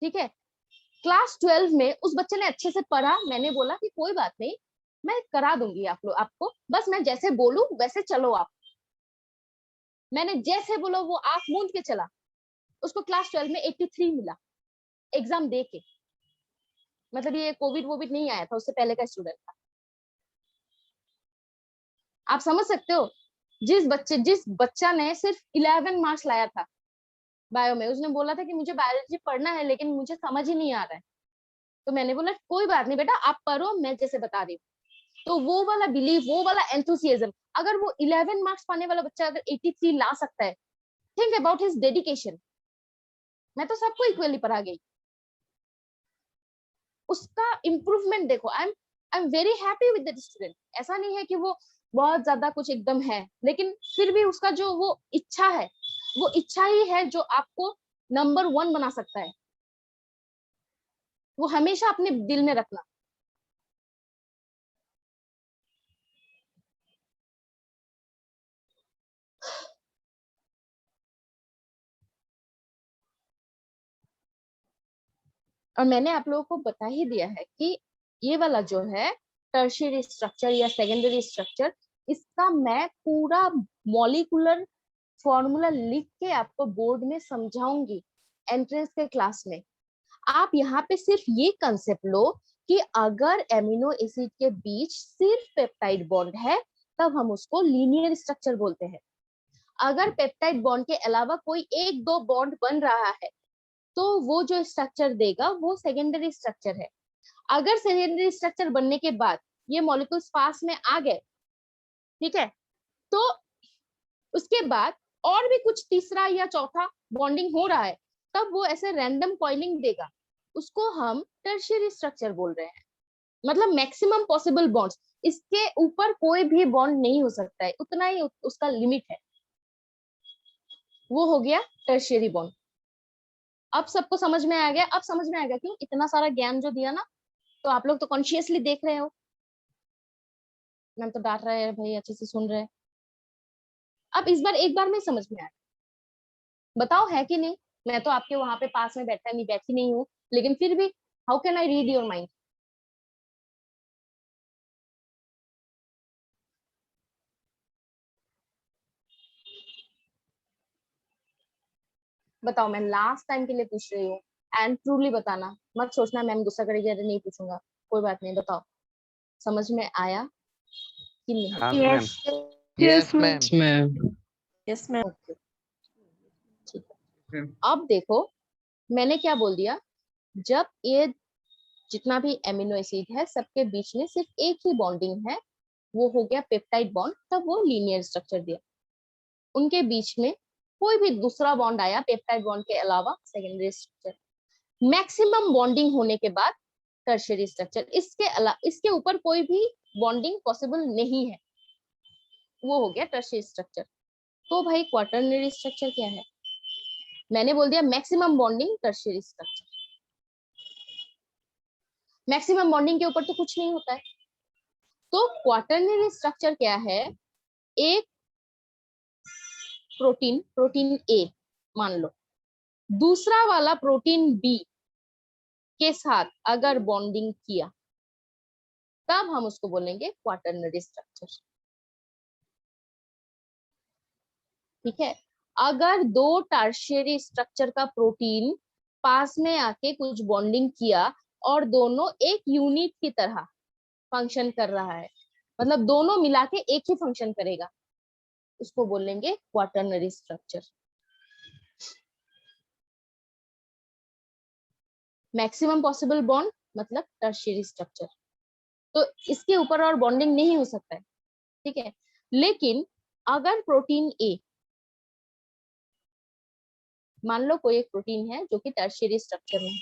ठीक है। क्लास 12 में उस बच्चे ने अच्छे से पढ़ा, मैंने बोला कि कोई बात नहीं, मैं करा दूंगी आप लोग आपको, बस मैं जैसे बोलूं वैसे चलो आप। मैंने जैसे बोलो वो आंख मूंद के चला। उसको क्लास 12 में 83 मिला एग्जाम दे के। मतलब ये कोविड नहीं आया था, उससे पहले का स्टूडेंट था। आप समझ सकते हो, जिस बच्चा ने सिर्फ 11 मार्क्स लाया था बायो में, उसने बोला था कि मुझे बायोलॉजी पढ़ना है लेकिन मुझे समझ ही नहीं आ रहा है। तो मैंने बोला कोई बात नहीं बेटा, आप पढ़ो, मैं जैसे बता रही हूँ। तो वो वाला बिलीव, वो वाला एंथुसियाज्म, अगर वो 11 मार्क्स पाने वाला बच्चा अगर 83 ला सकता है, थिंक अबाउट हिज डेडिकेशन। मैं तो सबको इक्वली पढ़ा गई, उसका इम्प्रूवमेंट देखो। I am very happy with that student. ऐसा नहीं है कि वो बहुत ज्यादा कुछ एकदम है, लेकिन फिर भी उसका जो वो इच्छा है, वो इच्छा ही है जो आपको नंबर 1 बना सकता है। वो हमेशा अपने दिल में रखना। और मैंने आप लोगों को बता ही दिया है कि ये वाला जो है टर्शियरी स्ट्रक्चर या सेकेंडरी स्ट्रक्चर, इसका मैं पूरा मॉलिक्यूलर फॉर्मूला लिख के आपको बोर्ड में समझाऊंगी एंट्रेंस के क्लास में। आप यहाँ पे सिर्फ ये कंसेप्ट लो कि अगर एमिनो एसिड के बीच सिर्फ पेप्टाइड बॉन्ड है तब हम उसको लीनियर स्ट्रक्चर बोलते हैं। अगर पेप्टाइड बॉन्ड के अलावा कोई एक दो बॉन्ड बन रहा है तो वो जो स्ट्रक्चर देगा वो सेकेंडरी स्ट्रक्चर है। अगर सेकेंडरी स्ट्रक्चर बनने के बाद ये मॉलिक्यूल्स पास में आ गए, ठीक है, तो उसके बाद और भी कुछ तीसरा या चौथा बॉन्डिंग हो रहा है, तब वो ऐसे रैंडम कॉइलिंग देगा, उसको हम टर्शियरी स्ट्रक्चर बोल रहे हैं। मतलब मैक्सिमम पॉसिबल बॉन्ड्स, इसके ऊपर कोई भी बॉन्ड नहीं हो सकता है, उतना ही उसका लिमिट है। वो हो गया टर्शियरी बॉन्ड। अब सबको समझ में आ गया। अब समझ में आ गया क्यों इतना सारा ज्ञान जो दिया ना। तो आप लोग तो कॉन्शियसली देख रहे हो, मैम तो डांट रहे हैं भाई, अच्छे से सुन रहे हैं। अब इस बार एक बार में समझ में आया, बताओ है कि नहीं। मैं तो आपके वहां पे पास में बैठी नहीं हूँ, लेकिन फिर भी how can I read your mind. बताओ, मैं लास्ट टाइम के लिए पूछ रही हूँ, एंड ट्रूली बताना, मत सोचना मैम गुस्सा करेगी अरे नहीं पूछूंगा। कोई बात नहीं, बताओ समझ में आया कि नहीं। हाँ ma'am. Yes, ma'am. Yes, ma'am. Okay, ठीक है। अब देखो मैंने क्या बोल दिया, जब ये जितना भी एमिनो एसिड है सबके बीच में सिर्फ एक ही बॉन्डिंग है, वो हो गया पेप्टाइड बॉन्ड, तब वो लीनियर स्ट्रक्चर दिया। उनके बीच में कोई भी दूसरा बॉन्ड आया पेप्टाइड बॉन्ड के अलावा, सेकेंडरी स्ट्रक्चर। मैक्सिमम बॉन्डिंग होने के बाद टर्शियरी स्ट्रक्चर। इसके ऊपर कोई भी बॉन्डिंग पॉसिबल नहीं है, वो हो गया टर्शियरी स्ट्रक्चर। तो भाई क्वाटरनरी स्ट्रक्चर क्या है? मैंने बोल दिया maximum bonding tertiary structure. Maximum bonding के ऊपर तो कुछ नहीं होता है। तो क्वाटरनरी स्ट्रक्चर क्या है? एक प्रोटीन ए मान लो, दूसरा वाला प्रोटीन बी के साथ अगर बॉन्डिंग किया तब हम उसको बोलेंगे क्वाटरनरी स्ट्रक्चर। ठीक है। अगर दो टर्शियरी स्ट्रक्चर का प्रोटीन पास में आके कुछ बॉन्डिंग किया और दोनों एक यूनिट की तरह फंक्शन कर रहा है, मतलब दोनों मिला के एक ही फंक्शन करेगा, उसको बोलेंगे quaternary structure. Maximum possible bond मतलब टर्शियरी स्ट्रक्चर। तो इसके ऊपर और बॉन्डिंग नहीं हो सकता है, ठीक है। लेकिन अगर प्रोटीन ए, मान लो कोई एक प्रोटीन है जो कि टर्शियरी स्ट्रक्चर में है,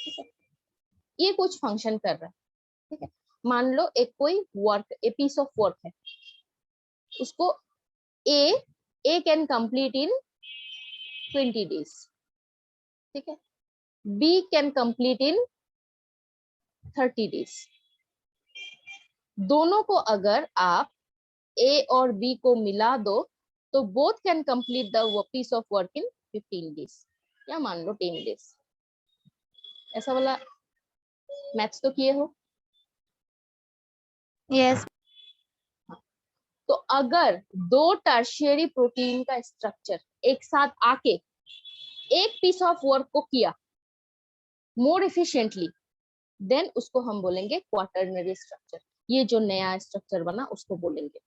ठीक है, ये कुछ फंक्शन कर रहा है, ठीक है, मान लो एक कोई work, a piece of work है, उसको A can complete in 20 days, ठीक है, B can complete in 30 days। दोनों को अगर आप ए और बी को मिला दो तो both can complete the piece of work in 15 days या मान लो 10 days। ऐसा वाला मैथ्स तो किए हो। Yes. तो अगर दो टर्शियरी प्रोटीन का स्ट्रक्चर एक साथ आके एक पीस ऑफ वर्क को किया मोर एफिशिएंटली, देन उसको हम बोलेंगे क्वाटरनरी स्ट्रक्चर। ये जो नया स्ट्रक्चर बना उसको बोलेंगे।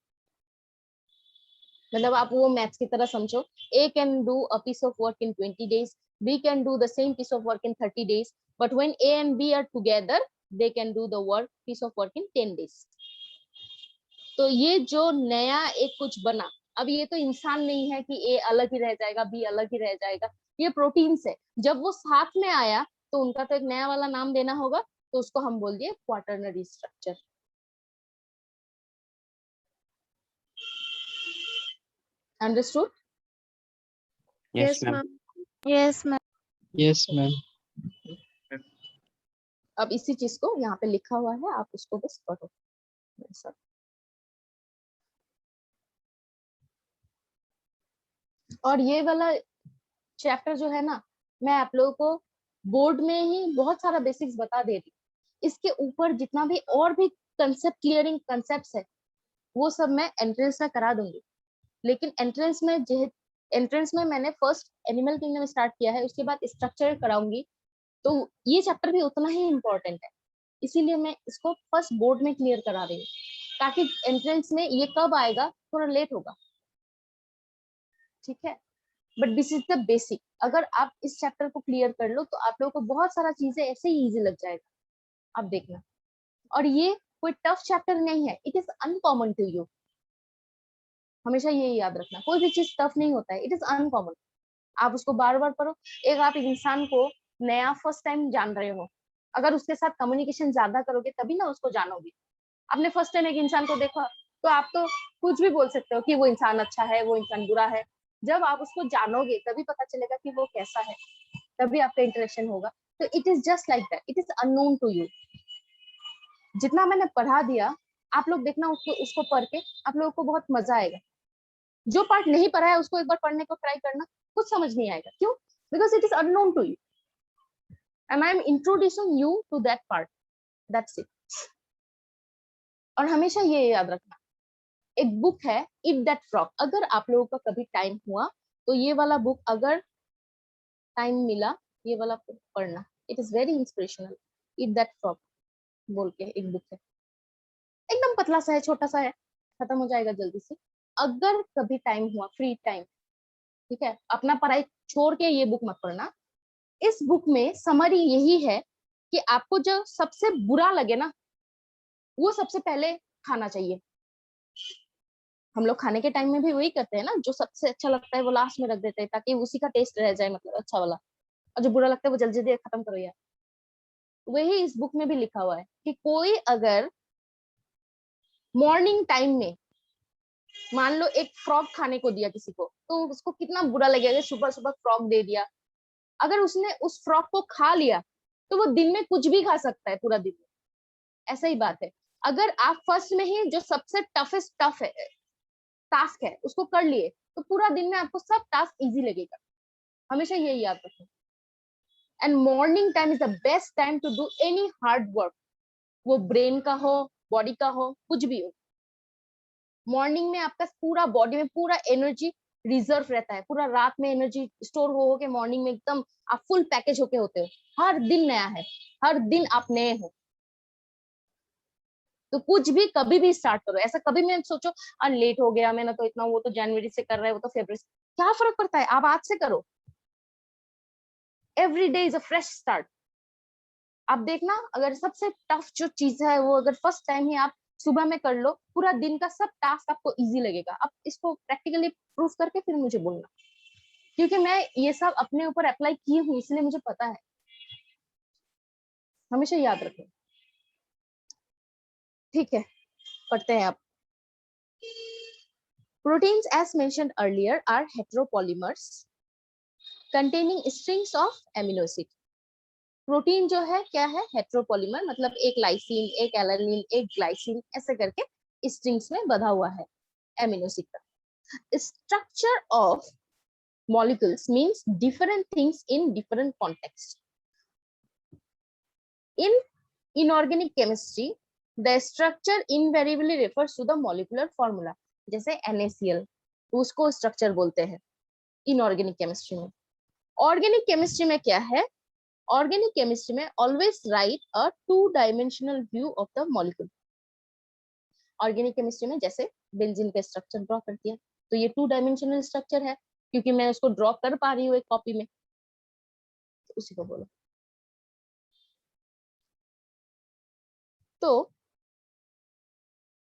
मतलब आप वो मैथ्स की तरह समझो, A can do a piece of work in 20 days, B can do the same piece of work in 30 days, but when A and B are together they can do the work piece of work in 10 days। तो ये जो नया एक कुछ बना, अब ये तो इंसान नहीं है कि ए अलग ही रह जाएगा, बी अलग ही रह जाएगा, ये प्रोटीन्स है। जब वो साथ में आया तो उनका तो एक नया वाला नाम देना होगा, तो उसको हम बोल दिए quaternary structure. Understood? Yes ma'am. Yes, ma'am. Yes, ma'am. अब इसी चीज को यहाँ पे लिखा हुआ है, आप उसको बस पढ़ो मेरे साथ। और ये वाला चैप्टर जो है ना, मैं आप लोगों को बोर्ड में ही बहुत सारा बेसिक्स बता दे रही। इसके ऊपर जितना भी और भी कंसेप्ट क्लियरिंग कंसेप्ट्स है वो सब मैं एंट्रेंस में करा दूंगी। लेकिन एंट्रेंस में मैंने फर्स्ट एनिमल किंगडम स्टार्ट किया है, उसके बाद स्ट्रक्चर कराऊंगी, तो ये चैप्टर भी उतना ही इम्पोर्टेंट है। इसीलिए मैं इसको फर्स्ट बोर्ड में क्लियर करा रही हूँ, ताकि एंट्रेंस में ये कब आएगा थोड़ा लेट होगा, ठीक है। But this is the basic. अगर आप इस चैप्टर को क्लियर कर लो तो आप लोगों को बहुत सारा चीजें ऐसे ही इजी लग जाएगा, आप देखना। और ये कोई टफ चैप्टर नहीं है, it is uncommon to you. हमेशा ये याद रखना, कोई भी चीज टफ नहीं होता है, इट इज अनकॉमन। आप उसको बार बार पढ़ो। एक आप एक इंसान को नया फर्स्ट टाइम जान रहे हो, अगर उसके साथ कम्युनिकेशन ज्यादा करोगे तभी ना उसको जानोगे। आपने फर्स्ट टाइम एक इंसान को देखा तो आप तो कुछ भी बोल सकते हो कि वो इंसान अच्छा है, वो इंसान बुरा है। जब आप उसको जानोगे तभी पता चलेगा कि वो कैसा है, तभी आपका इंटरेक्शन होगा। तो it is just like that, it is unknown to you. जितना मैंने पढ़ा दिया आप लोग देखना, उसको पढ़ के आप लोगों को बहुत मजा आएगा। जो पार्ट नहीं पढ़ा है उसको एक बार पढ़ने को ट्राई करना, कुछ समझ नहीं आएगा। क्यों? Because it is unknown to you and I am introducing you to that part, that's it. और हमेशा ये याद रखना, एक बुक है इट दैट फ्रॉग। अगर आप लोगों का कभी टाइम हुआ तो ये वाला बुक, अगर टाइम मिला, ये वाला पढ़ना। It is very inspirational. It that frog बोल के एक बुक है, एकदम पतला सा है, छोटा सा है, खत्म हो जाएगा जल्दी से। अगर कभी टाइम हुआ, फ्री टाइम, ठीक है, अपना पढ़ाई छोड़ के ये बुक मत पढ़ना। इस बुक में समरी यही है कि आपको जो सबसे बुरा लगे ना वो सबसे पहले खाना चाहिए। हम लोग खाने के टाइम में भी वही करते हैं ना, जो सबसे अच्छा लगता है वो लास्ट में रख देते हैं ताकि उसी का टेस्ट रह जाए, मतलब अच्छा वाला, और जो बुरा लगता है वो जल्दी जल्दी खत्म करो यार। वही इस बुक में भी लिखा हुआ है कि कोई अगर मॉर्निंग टाइम में मान लो एक फ्रॉग खाने को दिया किसी को, तो उसको कितना बुरा लगेगा, सुबह सुबह फ्रॉग दे दिया। अगर उसने उस फ्रॉग को खा लिया तो वो दिन में कुछ भी खा सकता है पूरा दिन में। ऐसा ही बात है, अगर आप फर्स्ट में ही जो सबसे टफेस्ट टास्क है उसको कर लिए तो पूरा दिन में आपको सब टास्क इजी लगेगा। हमेशा यही याद रखें। And morning time is the best time to do any hard work, वो ब्रेन का हो, बॉडी का हो, कुछ भी हो। मॉर्निंग में आपका पूरा बॉडी में पूरा एनर्जी रिजर्व रहता है, पूरा रात में एनर्जी स्टोर हो के मॉर्निंग में एकदम आप फुल पैकेज होके होते हो। हर दिन नया है, हर दिन आप नए हो। तो कुछ भी कभी भी स्टार्ट करो, ऐसा कभी मैं सोचो लेट हो गया मैंने तो इतना, वो तो जनवरी से कर रहा है, वो तो फरवरी से, क्या फर्क पड़ता है, आप आज से करो। Every day is a fresh start. आप देखना, अगर सबसे टफ जो चीज है वो अगर फर्स्ट टाइम ही आप सुबह में कर लो, पूरा दिन का सब टास्क आपको इजी लगेगा। आप इसको प्रैक्टिकली प्रूफ करके फिर मुझे बोलना, क्योंकि मैं ये सब अपने ऊपर अप्लाई की हूँ, इसलिए मुझे पता है। हमेशा याद रखें। ठीक है, पढ़ते हैं आप। Proteins, as mentioned earlier, are heteropolymers containing strings of amino acid. Protein जो है क्या है? हेट्रोपॉलीमर, मतलब एक लाइसिन, एक एलानिन, एक ग्लाइसिन, ऐसे करके स्ट्रिंग्स में बंधा हुआ है एमिनो एसिड का। Structure of molecules means different things in different contexts. In inorganic chemistry, the structure invariably refers to the molecular formula. जैसे NaCl, उसको स्ट्रक्चर बोलते हैं इनऑर्गेनिक केमिस्ट्री में। ऑर्गेनिक केमिस्ट्री में क्या है? ऑर्गेनिक केमिस्ट्री में always right a 2-dimensional view of the molecule. Organic chemistry में जैसे बेंजीन का स्ट्रक्चर ड्रॉ कर दिया, तो ये 2-dimensional स्ट्रक्चर है, क्योंकि मैं उसको ड्रॉ कर पा रही हूँ एक कॉपी में, तो उसी को बोलो। तो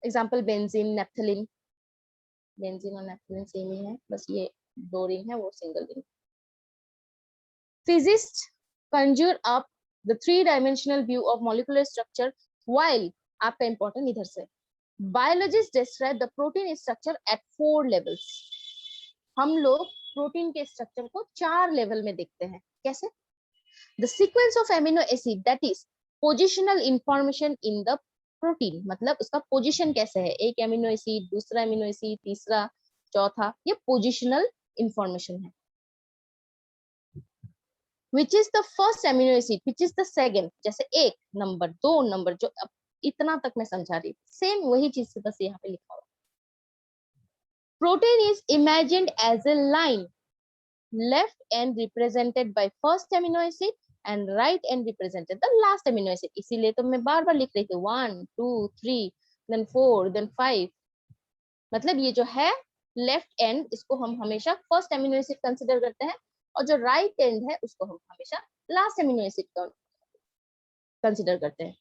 एग्जाम्पल बेंजीन, नेप्थलीन। बेंजीन और नेप्थलीन सेम ही है, बस ये 2 रिंग है, वो single ring. Physicists conjure up the 3-dimensional view of molecular structure, while आपका important इधर से biologists describe the protein structure at 4 levels. हम लोग प्रोटीन के स्ट्रक्चर को 4 लेवल में देखते हैं। कैसे? The sequence of amino acid, that is positional information in the protein, मतलब उसका पोजीशन कैसे है, एक एमिनो एसिड, दूसरा एमिनो एसिड, तीसरा, चौथा, ये पोजिशनल इंफॉर्मेशन है। Which is the first amino acid, which is the second, जैसे 1 नंबर, 2 नंबर, जो अब इतना तक मैं समझा रही, सेम वही चीज से बस यहाँ पे लिखा हुआ। Protein is imagined as a line, left end represented by first amino acid and right end represented the last amino acid. इसीलिए तो मैं बार बार लिख रही थी 1 2 3 then 4 then 5, मतलब ये जो है लेफ्ट एंड, इसको हम हमेशा फर्स्ट एमिनो एसिड कंसिडर करते हैं, और जो राइट एंड है उसको हम हमेशा लास्ट एमिनो एसिड कंसिडर करते हैं।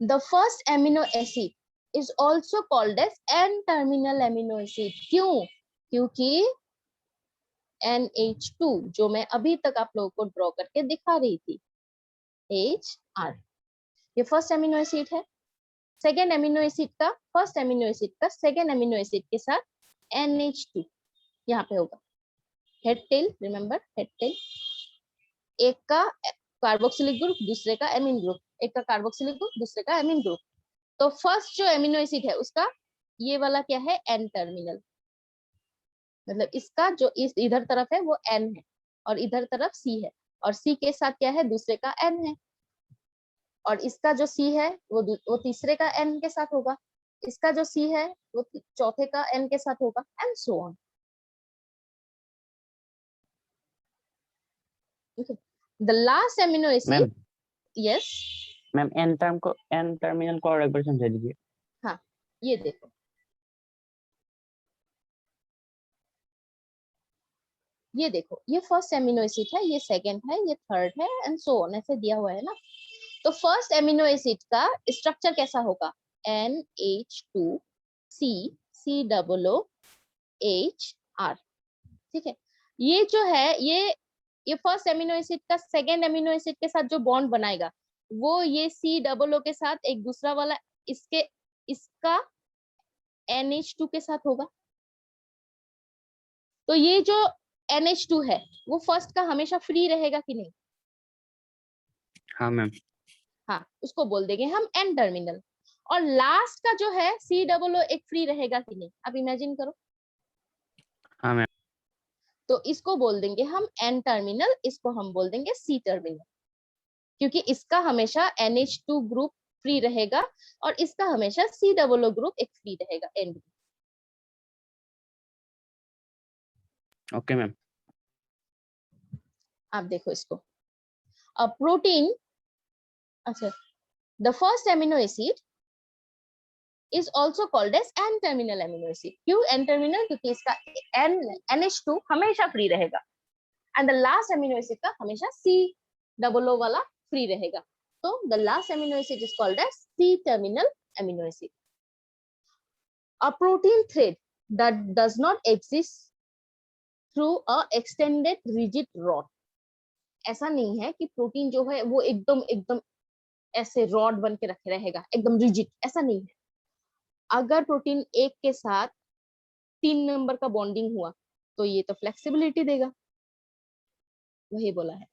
The first amino acid is also called as N-terminal amino acid. क्यों? क्योंकि NH2 जो मैं अभी तक आप लोगों को ड्रॉ करके दिखा रही थी, HR, ये फर्स्ट एमिनो एसिड है। सेकेंड एमिनो एसिड का, फर्स्ट एमिनो एसिड का सेकेंड एमिनो एसिड के साथ NH2 यहाँ पे होगा। Head tail, remember head tail, एक का कार्बोक्सिलिक ग्रुप, दूसरे का एमीन ग्रुप, एक का कार्बोक्सिलिक ग्रुप, दूसरे का एमीन ग्रुप। तो फर्स्ट जो एमिनो एसिड है उसका ये वाला क्या है? एन टर्मिनल, मतलब इसका जो इस इधर तरफ है वो एन है, और इधर तरफ सी है, और सी के साथ क्या है? दूसरे का एन है, और इसका जो सी है वो तीसरे का एन के साथ होगा, इसका जो सी है वो चौथे का एन के साथ होगा, and so on. The last amino acid, ma'am, yes, ma'am N terminal को और एक बार समझा दीजिए। हाँ, ये देखो, ये देखो, ये फर्स्ट एमिनो एसिड है, ये सेकंड है, ये थर्ड है, एंड सो ऑन, ऐसे दिया हुआ है ना। तो फर्स्ट एमिनो एसिड का स्ट्रक्चर कैसा होगा? NH2C COOHR, ठीक है। ये जो है ये फर्स्ट एमिनो एसिड का सेकेंड एमिनो एसिड के साथ जो बॉन्ड बनाएगा वो ये COO के साथ एक दूसरा वाला इसका NH2 के साथ होगा। तो ये जो NH2 है वो फर्स्ट का हमेशा फ्री रहेगा कि नहीं? हाँ मैम। हाँ, उसको बोल देंगे हम एन टर्मिनल। और लास्ट का जो है COO एक फ्री रहेगा कि नहीं? आप इमेजिन करो। हाँ मैम। तो इसको बोल देंगे हम एन टर्मिनल, इसको हम बोल देंगे सी टर्मिनल, क्योंकि इसका हमेशा NH2 ग्रुप फ्री रहेगा और इसका हमेशा COO ग्रुप एक फ्री रहेगा एंड ग्रुप। Okay ma'am. आप देखो इसको, अब प्रोटीन, अच्छा, the first amino acid is also called as N-terminal amino acid. क्यों N-terminal? क्योंकि इसका NH2 हमेशा फ्री रहेगा, and the last amino acid का हमेशा COO वाला फ्री रहेगा। तो the last amino acid is called as C-terminal amino acid. A protein thread that does not exist through a extended rigid rod ऐसा नहीं है कि प्रोटीन जो है वो एकदम एकदम ऐसे रॉड बन के रखे रहेगा, एकदम रिजिड, ऐसा नहीं है। अगर प्रोटीन एक के साथ 3 नंबर का बॉन्डिंग हुआ तो ये तो फ्लेक्सिबिलिटी देगा, वही बोला है।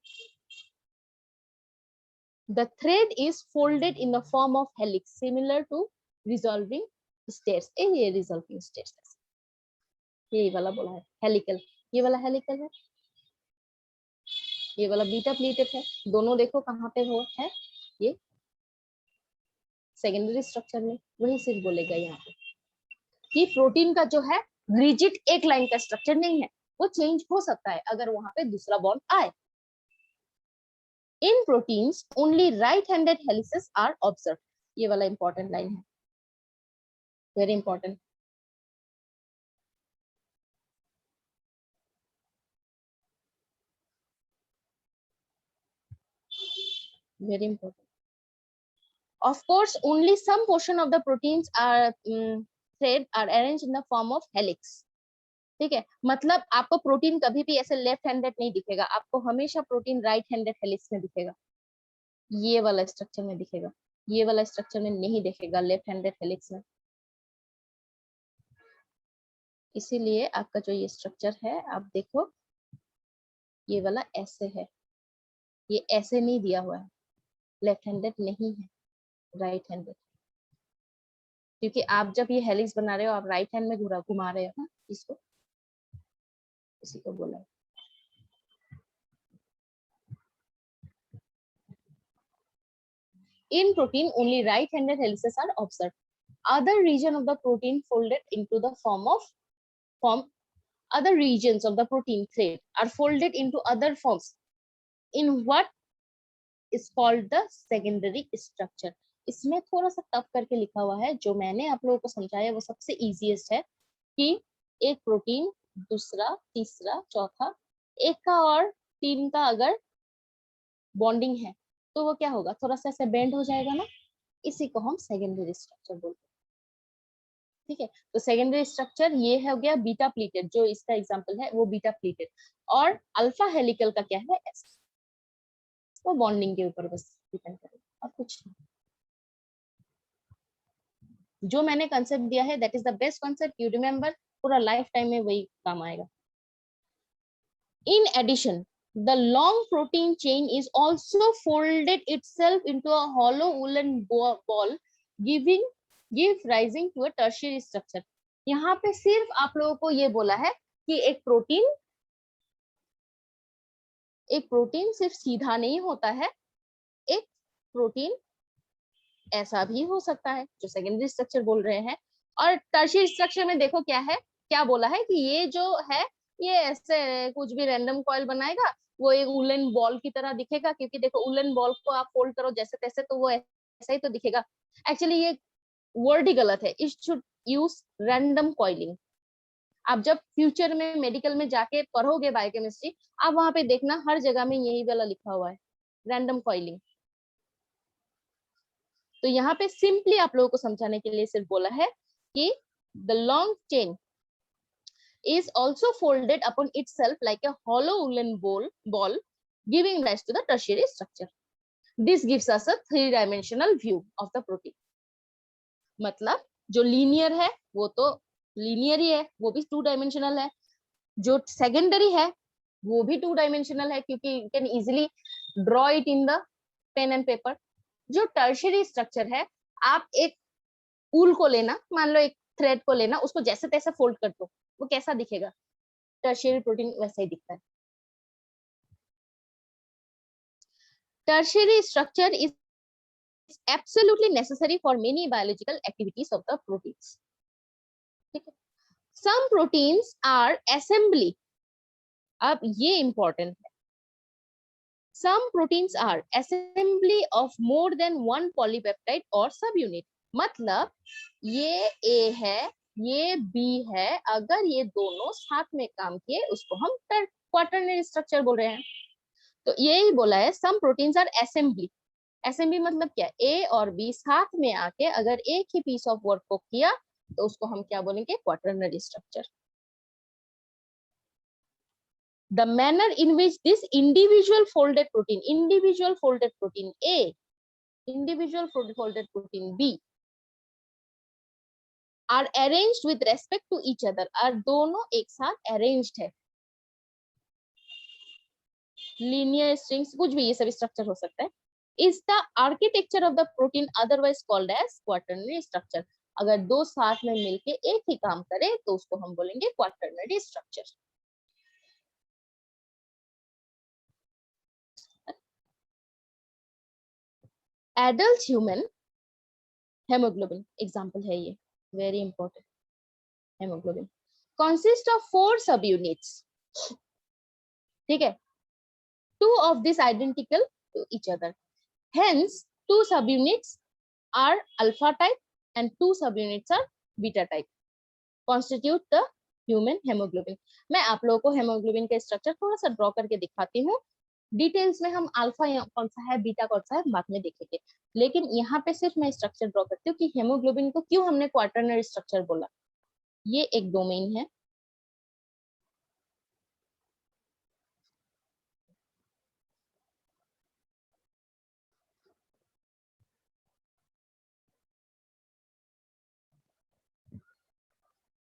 The thread is folded in the form of helix, similar to resolving stairs. ये resolving stairs ये वाला बोला है हेलिकल, ये वाला हेलिकल है, ये वाला बीटा प्लेटेड है। दोनों देखो कहाँ पे हो है, ये सेकेंडरी स्ट्रक्चर में। वही सिर्फ बोलेगा यहाँ पे कि प्रोटीन का जो है रिजिड एक लाइन का स्ट्रक्चर नहीं है, वो चेंज हो सकता है अगर वहां पे दूसरा बॉन्ड आए। In proteins, only right-handed helices are observed. ये वाला important line है, very important. Very important. Of course, only some portion of the proteins are thread are arranged in the form of helix. ठीक है, मतलब आपको protein कभी भी ऐसे लेफ्ट हैंडेड नहीं दिखेगा, आपको हमेशा प्रोटीन राइट हैंडेड हेलिक्स में दिखेगा, ये वाला स्ट्रक्चर में दिखेगा, ये वाला स्ट्रक्चर में नहीं दिखेगा, लेफ्ट हैंडेड हेलिक्स में। इसीलिए आपका जो ये स्ट्रक्चर है आप देखो, ये वाला ऐसे है, ये ऐसे नहीं दिया हुआ है, लेफ्ट हैंडेड नहीं है, राइट हैंडेड। क्योंकि आप जब ये हेलिक्स बना रहे हो आप राइट हैंड में घुमा रहे हो इसको, इसी को बोला है। In protein, only right-handed helices are observed. Other region of the protein folded into the other regions of the protein thread are folded into other forms in what is called the secondary structure. इसमें थोड़ा सा tough करके लिखा हुआ है, जो मैंने आप लोगों को समझाया वो सबसे इजीएस्ट है कि एक प्रोटीन दूसरा तीसरा चौथा एक का और 3 का अगर बॉन्डिंग है तो वो क्या होगा, थोड़ा सा ऐसे बेंड हो जाएगा ना, इसी को हम सेकेंडरी स्ट्रक्चर बोलते हैं। ठीक है, तो सेकेंडरी स्ट्रक्चर ये हो गया बीटा प्लीटेड, जो इसका एग्जांपल है वो बीटा प्लीटेड। और अल्फा हेलिकल का क्या है, एस, वो बॉन्डिंग के ऊपर बस डिपेंड करेगा और कुछ नहीं। जो मैंने कंसेप्ट दिया है that is the best concept, you remember, पूरा लाइफ टाइम में वही काम आएगा। In addition, the long protein chain is also folded itself into a hollow woolen ball, give rising to a tertiary structure. यहाँ पे सिर्फ आप लोगों को ये बोला है कि एक प्रोटीन सिर्फ सीधा नहीं होता है, एक प्रोटीन ऐसा भी हो सकता है, जो सेकेंडरी स्ट्रक्चर बोल रहे हैं। और टर्शियरी स्ट्रक्चर में देखो क्या है, क्या बोला है कि ये जो है ये ऐसे कुछ भी रैंडम कॉइल बनाएगा, वो एक वुलन बॉल की तरह दिखेगा, क्योंकि देखो वुलन बॉल को आप फोल्ड करो जैसे तैसे तो वो ऐसा ही तो दिखेगा। एक्चुअली ये वर्ड ही गलत है, it should use random coiling. आप जब फ्यूचर में मेडिकल में जाके पढ़ोगे बायोकेमिस्ट्री, आप वहां पे देखना हर जगह में यही वाला लिखा हुआ है, रैंडम कॉइलिंग। तो यहाँ पे सिंपली आप लोगों को समझाने के लिए सिर्फ बोला है कि the long chain is also folded upon itself like a hollow woolen ball, giving rise to the tertiary structure. This gives us a 3-dimensional view of the protein. मतलब जो लीनियर है वो तो लीनियर ही है, वो भी 2-dimensional है। जो सेकेंडरी है वो भी 2-dimensional है, क्योंकि you can easily draw it in the pen and paper. जो टर्शियरी स्ट्रक्चर है, आप एक ऊल को लेना, मान लो एक थ्रेड को लेना, उसको जैसे तैसे फोल्ड कर दो, वो कैसा दिखेगा, टर्शियरी प्रोटीन वैसा ही दिखता है। Tertiary structure is absolutely necessary for many biological activities of the proteins. ठीक है, सम प्रोटीन्स आर असेंबली, अब ये इंपॉर्टेंट है, some proteins are assembly of more than one polypeptide और सब यूनिट। मतलब ये ए है ये बी है, अगर ये दोनों साथ में काम किए उसको हम क्वाटरनरी स्ट्रक्चर बोल रहे हैं। तो यही बोला है some proteins are assembly. Assembly मतलब क्या, ए और बी साथ में आके अगर एक ही पीस ऑफ वर्क को किया तो उसको हम क्या बोलेंगे, quaternary structure. the manner in which this individual folded protein A, individual folded protein B are arranged with respect to each other, और दोनों एक साथ arranged है, linear strings, कुछ भी, ये सब स्ट्रक्चर हो सकता है, is the architecture of the protein otherwise called as quaternary structure. अगर दो साथ में मिलके एक ही काम करे तो उसको हम बोलेंगे quaternary structure. Adult human hemoglobin example है ये, very important. hemoglobin consist of 4 subunits. ठीक है, 2 of these identical to each other. Hence 2 subunits are alpha type and 2 subunits are beta type. Constitute the human hemoglobin. मैं आप लोगों को hemoglobin का structure थोड़ा सा ड्रॉ करके दिखाती हूँ. डिटेल्स में हम अल्फा कौन सा है, बीटा कौन सा है, बाद में देखेंगे. लेकिन यहाँ पे सिर्फ मैं स्ट्रक्चर ड्रॉ करती हूँ कि हेमोग्लोबिन को क्यों हमने क्वार्टरनरी स्ट्रक्चर बोला. ये एक डोमेन है.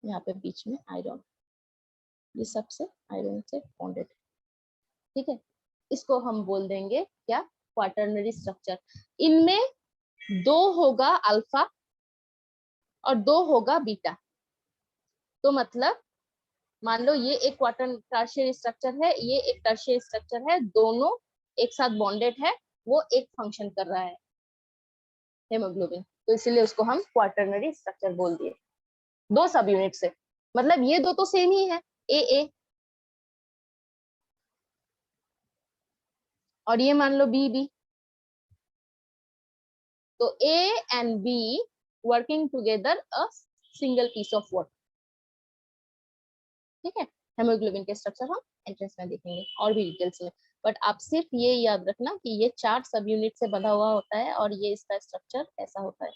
यहाँ पे बीच में आयरन, ये सबसे आयरन से बॉन्डेड. ठीक है, इसको हम बोल देंगे क्या, क्वार्टरनरी स्ट्रक्चर. इनमें 2 होगा अल्फा और 2 होगा बीटा. तो मतलब मान लो ये एक टर्शियरी स्ट्रक्चर है, ये एक टर्शियरी स्ट्रक्चर है, दोनों एक साथ बॉन्डेड है, वो एक फंक्शन कर रहा है हेमोग्लोबिन, तो इसलिए उसको हम क्वार्टरनरी स्ट्रक्चर बोल दिए. 2 सब यूनिट से, मतलब ये दो तो सेम ही है, ए और ये मान लो बी. तो A and B working together a single piece of work. ठीक है, हेमोग्लोबिन के स्ट्रक्चर हम एंट्रेंस में देखेंगे और भी डिटेल्स में, बट आप सिर्फ ये याद रखना कि ये 4 सब यूनिट से बंधा हुआ होता है और ये इसका स्ट्रक्चर ऐसा होता है.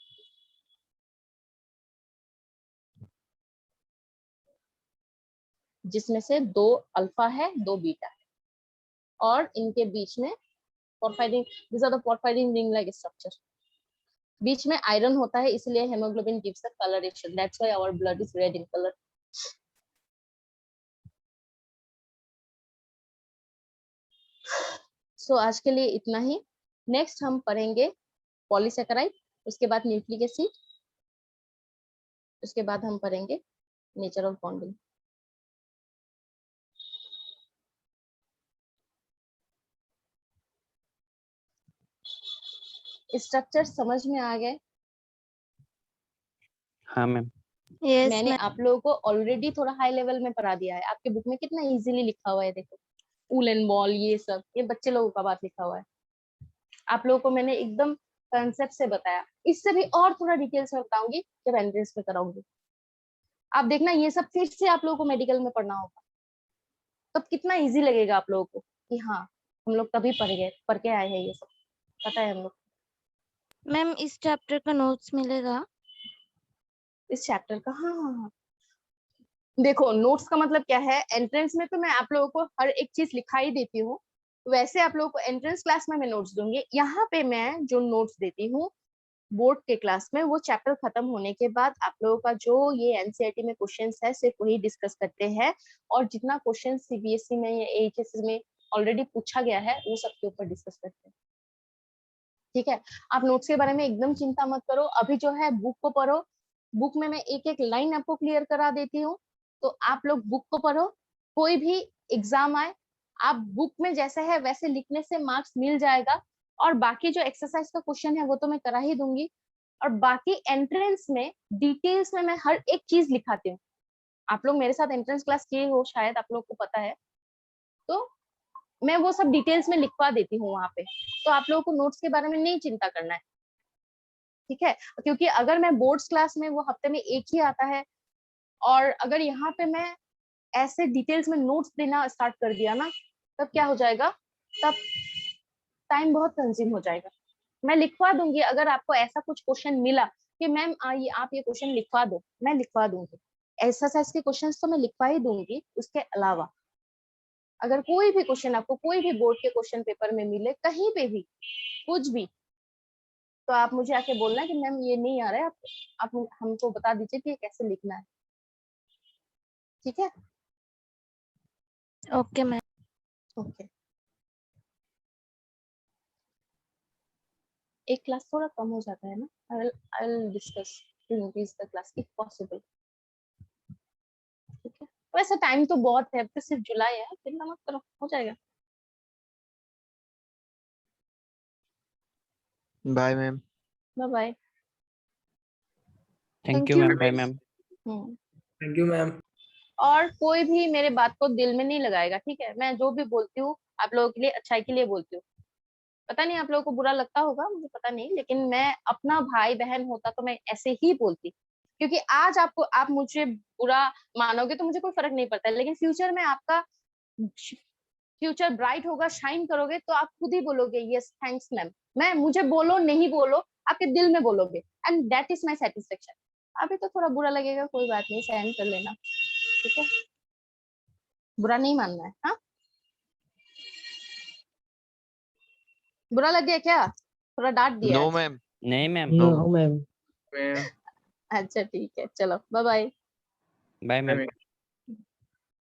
जिसमें से 2 अल्फा है, 2 बीटा है, और इनके बीच में porphyrin, this are the porphyrin ring like structure. बीच में आयरन होता है, इसलिए haemoglobin gives a colouration, that's why our blood is red in colour. So आज के लिए इतना ही. नेक्स्ट हम पढ़ेंगे पॉलीसेकेराइड, उसके बाद न्यूक्लिक एसिड, उसके बाद हम पढ़ेंगे नेचर ऑफ बॉन्डिंग. स्ट्रक्चर समझ में आ गए? हाँ मैम. Yes, मैंने ma'am. आप लोगों को ऑलरेडी थोड़ा हाई लेवल में पढ़ा दिया है. आपके बुक में कितना इजीली लिखा हुआ है, देखो वूल एंड बॉल, ये सब ये बच्चे लोगों का बात लिखा हुआ है. आप लोगों को मैंने एकदम कंसेप्ट से बताया. इससे भी और थोड़ा डिटेल्स में बताऊंगी जब एंट्रेंस में कराऊंगी. आप देखना ये सब फिर से आप लोगों को मेडिकल में पढ़ना होगा, तब कितना इजी लगेगा आप लोगों को कि हाँ हम लोग कभी पढ़ के आए हैं, ये सब पता है हम लोग. मैम इस चैप्टर का नोट्स मिलेगा? इस चैप्टर का, हाँ. देखो नोट्स का मतलब क्या है, एंट्रेंस में तो मैं आप लोगों को हर एक चीज लिखाई देती हूँ, वैसे आप लोगों को एंट्रेंस क्लास में मैं नोट्स दूंगी. यहाँ पे मैं जो नोट्स देती हूँ बोर्ड के क्लास में, वो चैप्टर खत्म होने के बाद आप लोगों का जो ये एनसीईआरटी में क्वेश्चंस है सिर्फ वही डिस्कस करते हैं, और जितना क्वेश्चन सीबीएसई में या एचएससी में ऑलरेडी पूछा गया है वो सब के ऊपर डिस्कस करते हैं. ठीक है, आप नोट्स के बारे में एकदम चिंता मत करो. अभी जो है बुक को पढ़ो, बुक में मैं एक एक लाइन आपको क्लियर करा देती हूँ, तो आप लोग बुक को पढ़ो. कोई भी एग्जाम आए, आप बुक में जैसे है वैसे लिखने से मार्क्स मिल जाएगा. और बाकी जो एक्सरसाइज का क्वेश्चन है वो तो मैं करा ही दूंगी, और बाकी एंट्रेंस में डिटेल्स में मैं हर एक चीज लिखाती हूँ. आप लोग मेरे साथ एंट्रेंस क्लास किए हो, शायद आप लोग को पता है, तो मैं वो सब डिटेल्स में लिखवा देती हूँ वहां पे. तो आप लोगों को नोट्स के बारे में नहीं चिंता करना है. ठीक है, क्योंकि अगर मैं बोर्ड्स क्लास में वो हफ्ते में एक ही आता है, और अगर यहाँ पे मैं ऐसे डिटेल्स में नोट्स देना स्टार्ट कर दिया ना, तब क्या हो जाएगा, तब टाइम बहुत कंज्यूम हो जाएगा. मैं लिखवा दूंगी, अगर आपको ऐसा कुछ क्वेश्चन मिला कि मैम आइए आप ये क्वेश्चन लिखवा दो, मैं लिखवा दूंगी. एक्सरसाइज के क्वेश्चंस तो मैं लिखवा ही दूंगी, उसके अलावा अगर कोई भी क्वेश्चन आपको कोई भी बोर्ड के क्वेश्चन पेपर में मिले कहीं पे भी कुछ भी, तो आप मुझे आके बोलना कि मैम ये नहीं आ रहा है, आप हमको बता दीजिए कि ये कैसे लिखना है, ठीक है? Okay ma'am. ओके। एक क्लास थोड़ा कम हो जाता है ना, I will discuss to increase the class if possible, ठीक है? वैसे टाइम तो बहुत है, अब तो सिर्फ जुलाई है, चिंता मत करो, हो जाएगा। Bye, ma'am. Bye bye. Thank you you. Ma'am, bye ma'am. Thank you ma'am. और कोई भी मेरे बात को दिल में नहीं लगाएगा, ठीक है? मैं जो भी बोलती हूँ आप लोगों के लिए अच्छाई के लिए बोलती हूँ। पता नहीं आप लोगों को बुरा लगता होगा, मुझे पता नहीं, लेकिन मैं अपना भाई बहन होता तो मैं ऐसे ही बोलती, क्योंकि आज आपको आप मुझे बुरा मानोगे तो मुझे कोई फर्क नहीं पड़ता, लेकिन फ्यूचर में आपका फ्यूचर ब्राइट होगा, शाइन करोगे तो आप खुद ही बोलोगे यस थैंक्स मैम। मैं मुझे बोलो नहीं बोलो, आपके दिल में बोलोगे, and that is my satisfaction. अभी तो थोड़ा बुरा लगेगा, कोई बात नहीं, सहन कर लेना, ठीक है? बुरा नहीं मानना है। हाँ, बुरा लग गया क्या? थोड़ा डांट दिया No, आज। ma'am. नहीं मैम। No, ma'am. अच्छा ठीक है, चलो बाय बाय। Bye ma'am.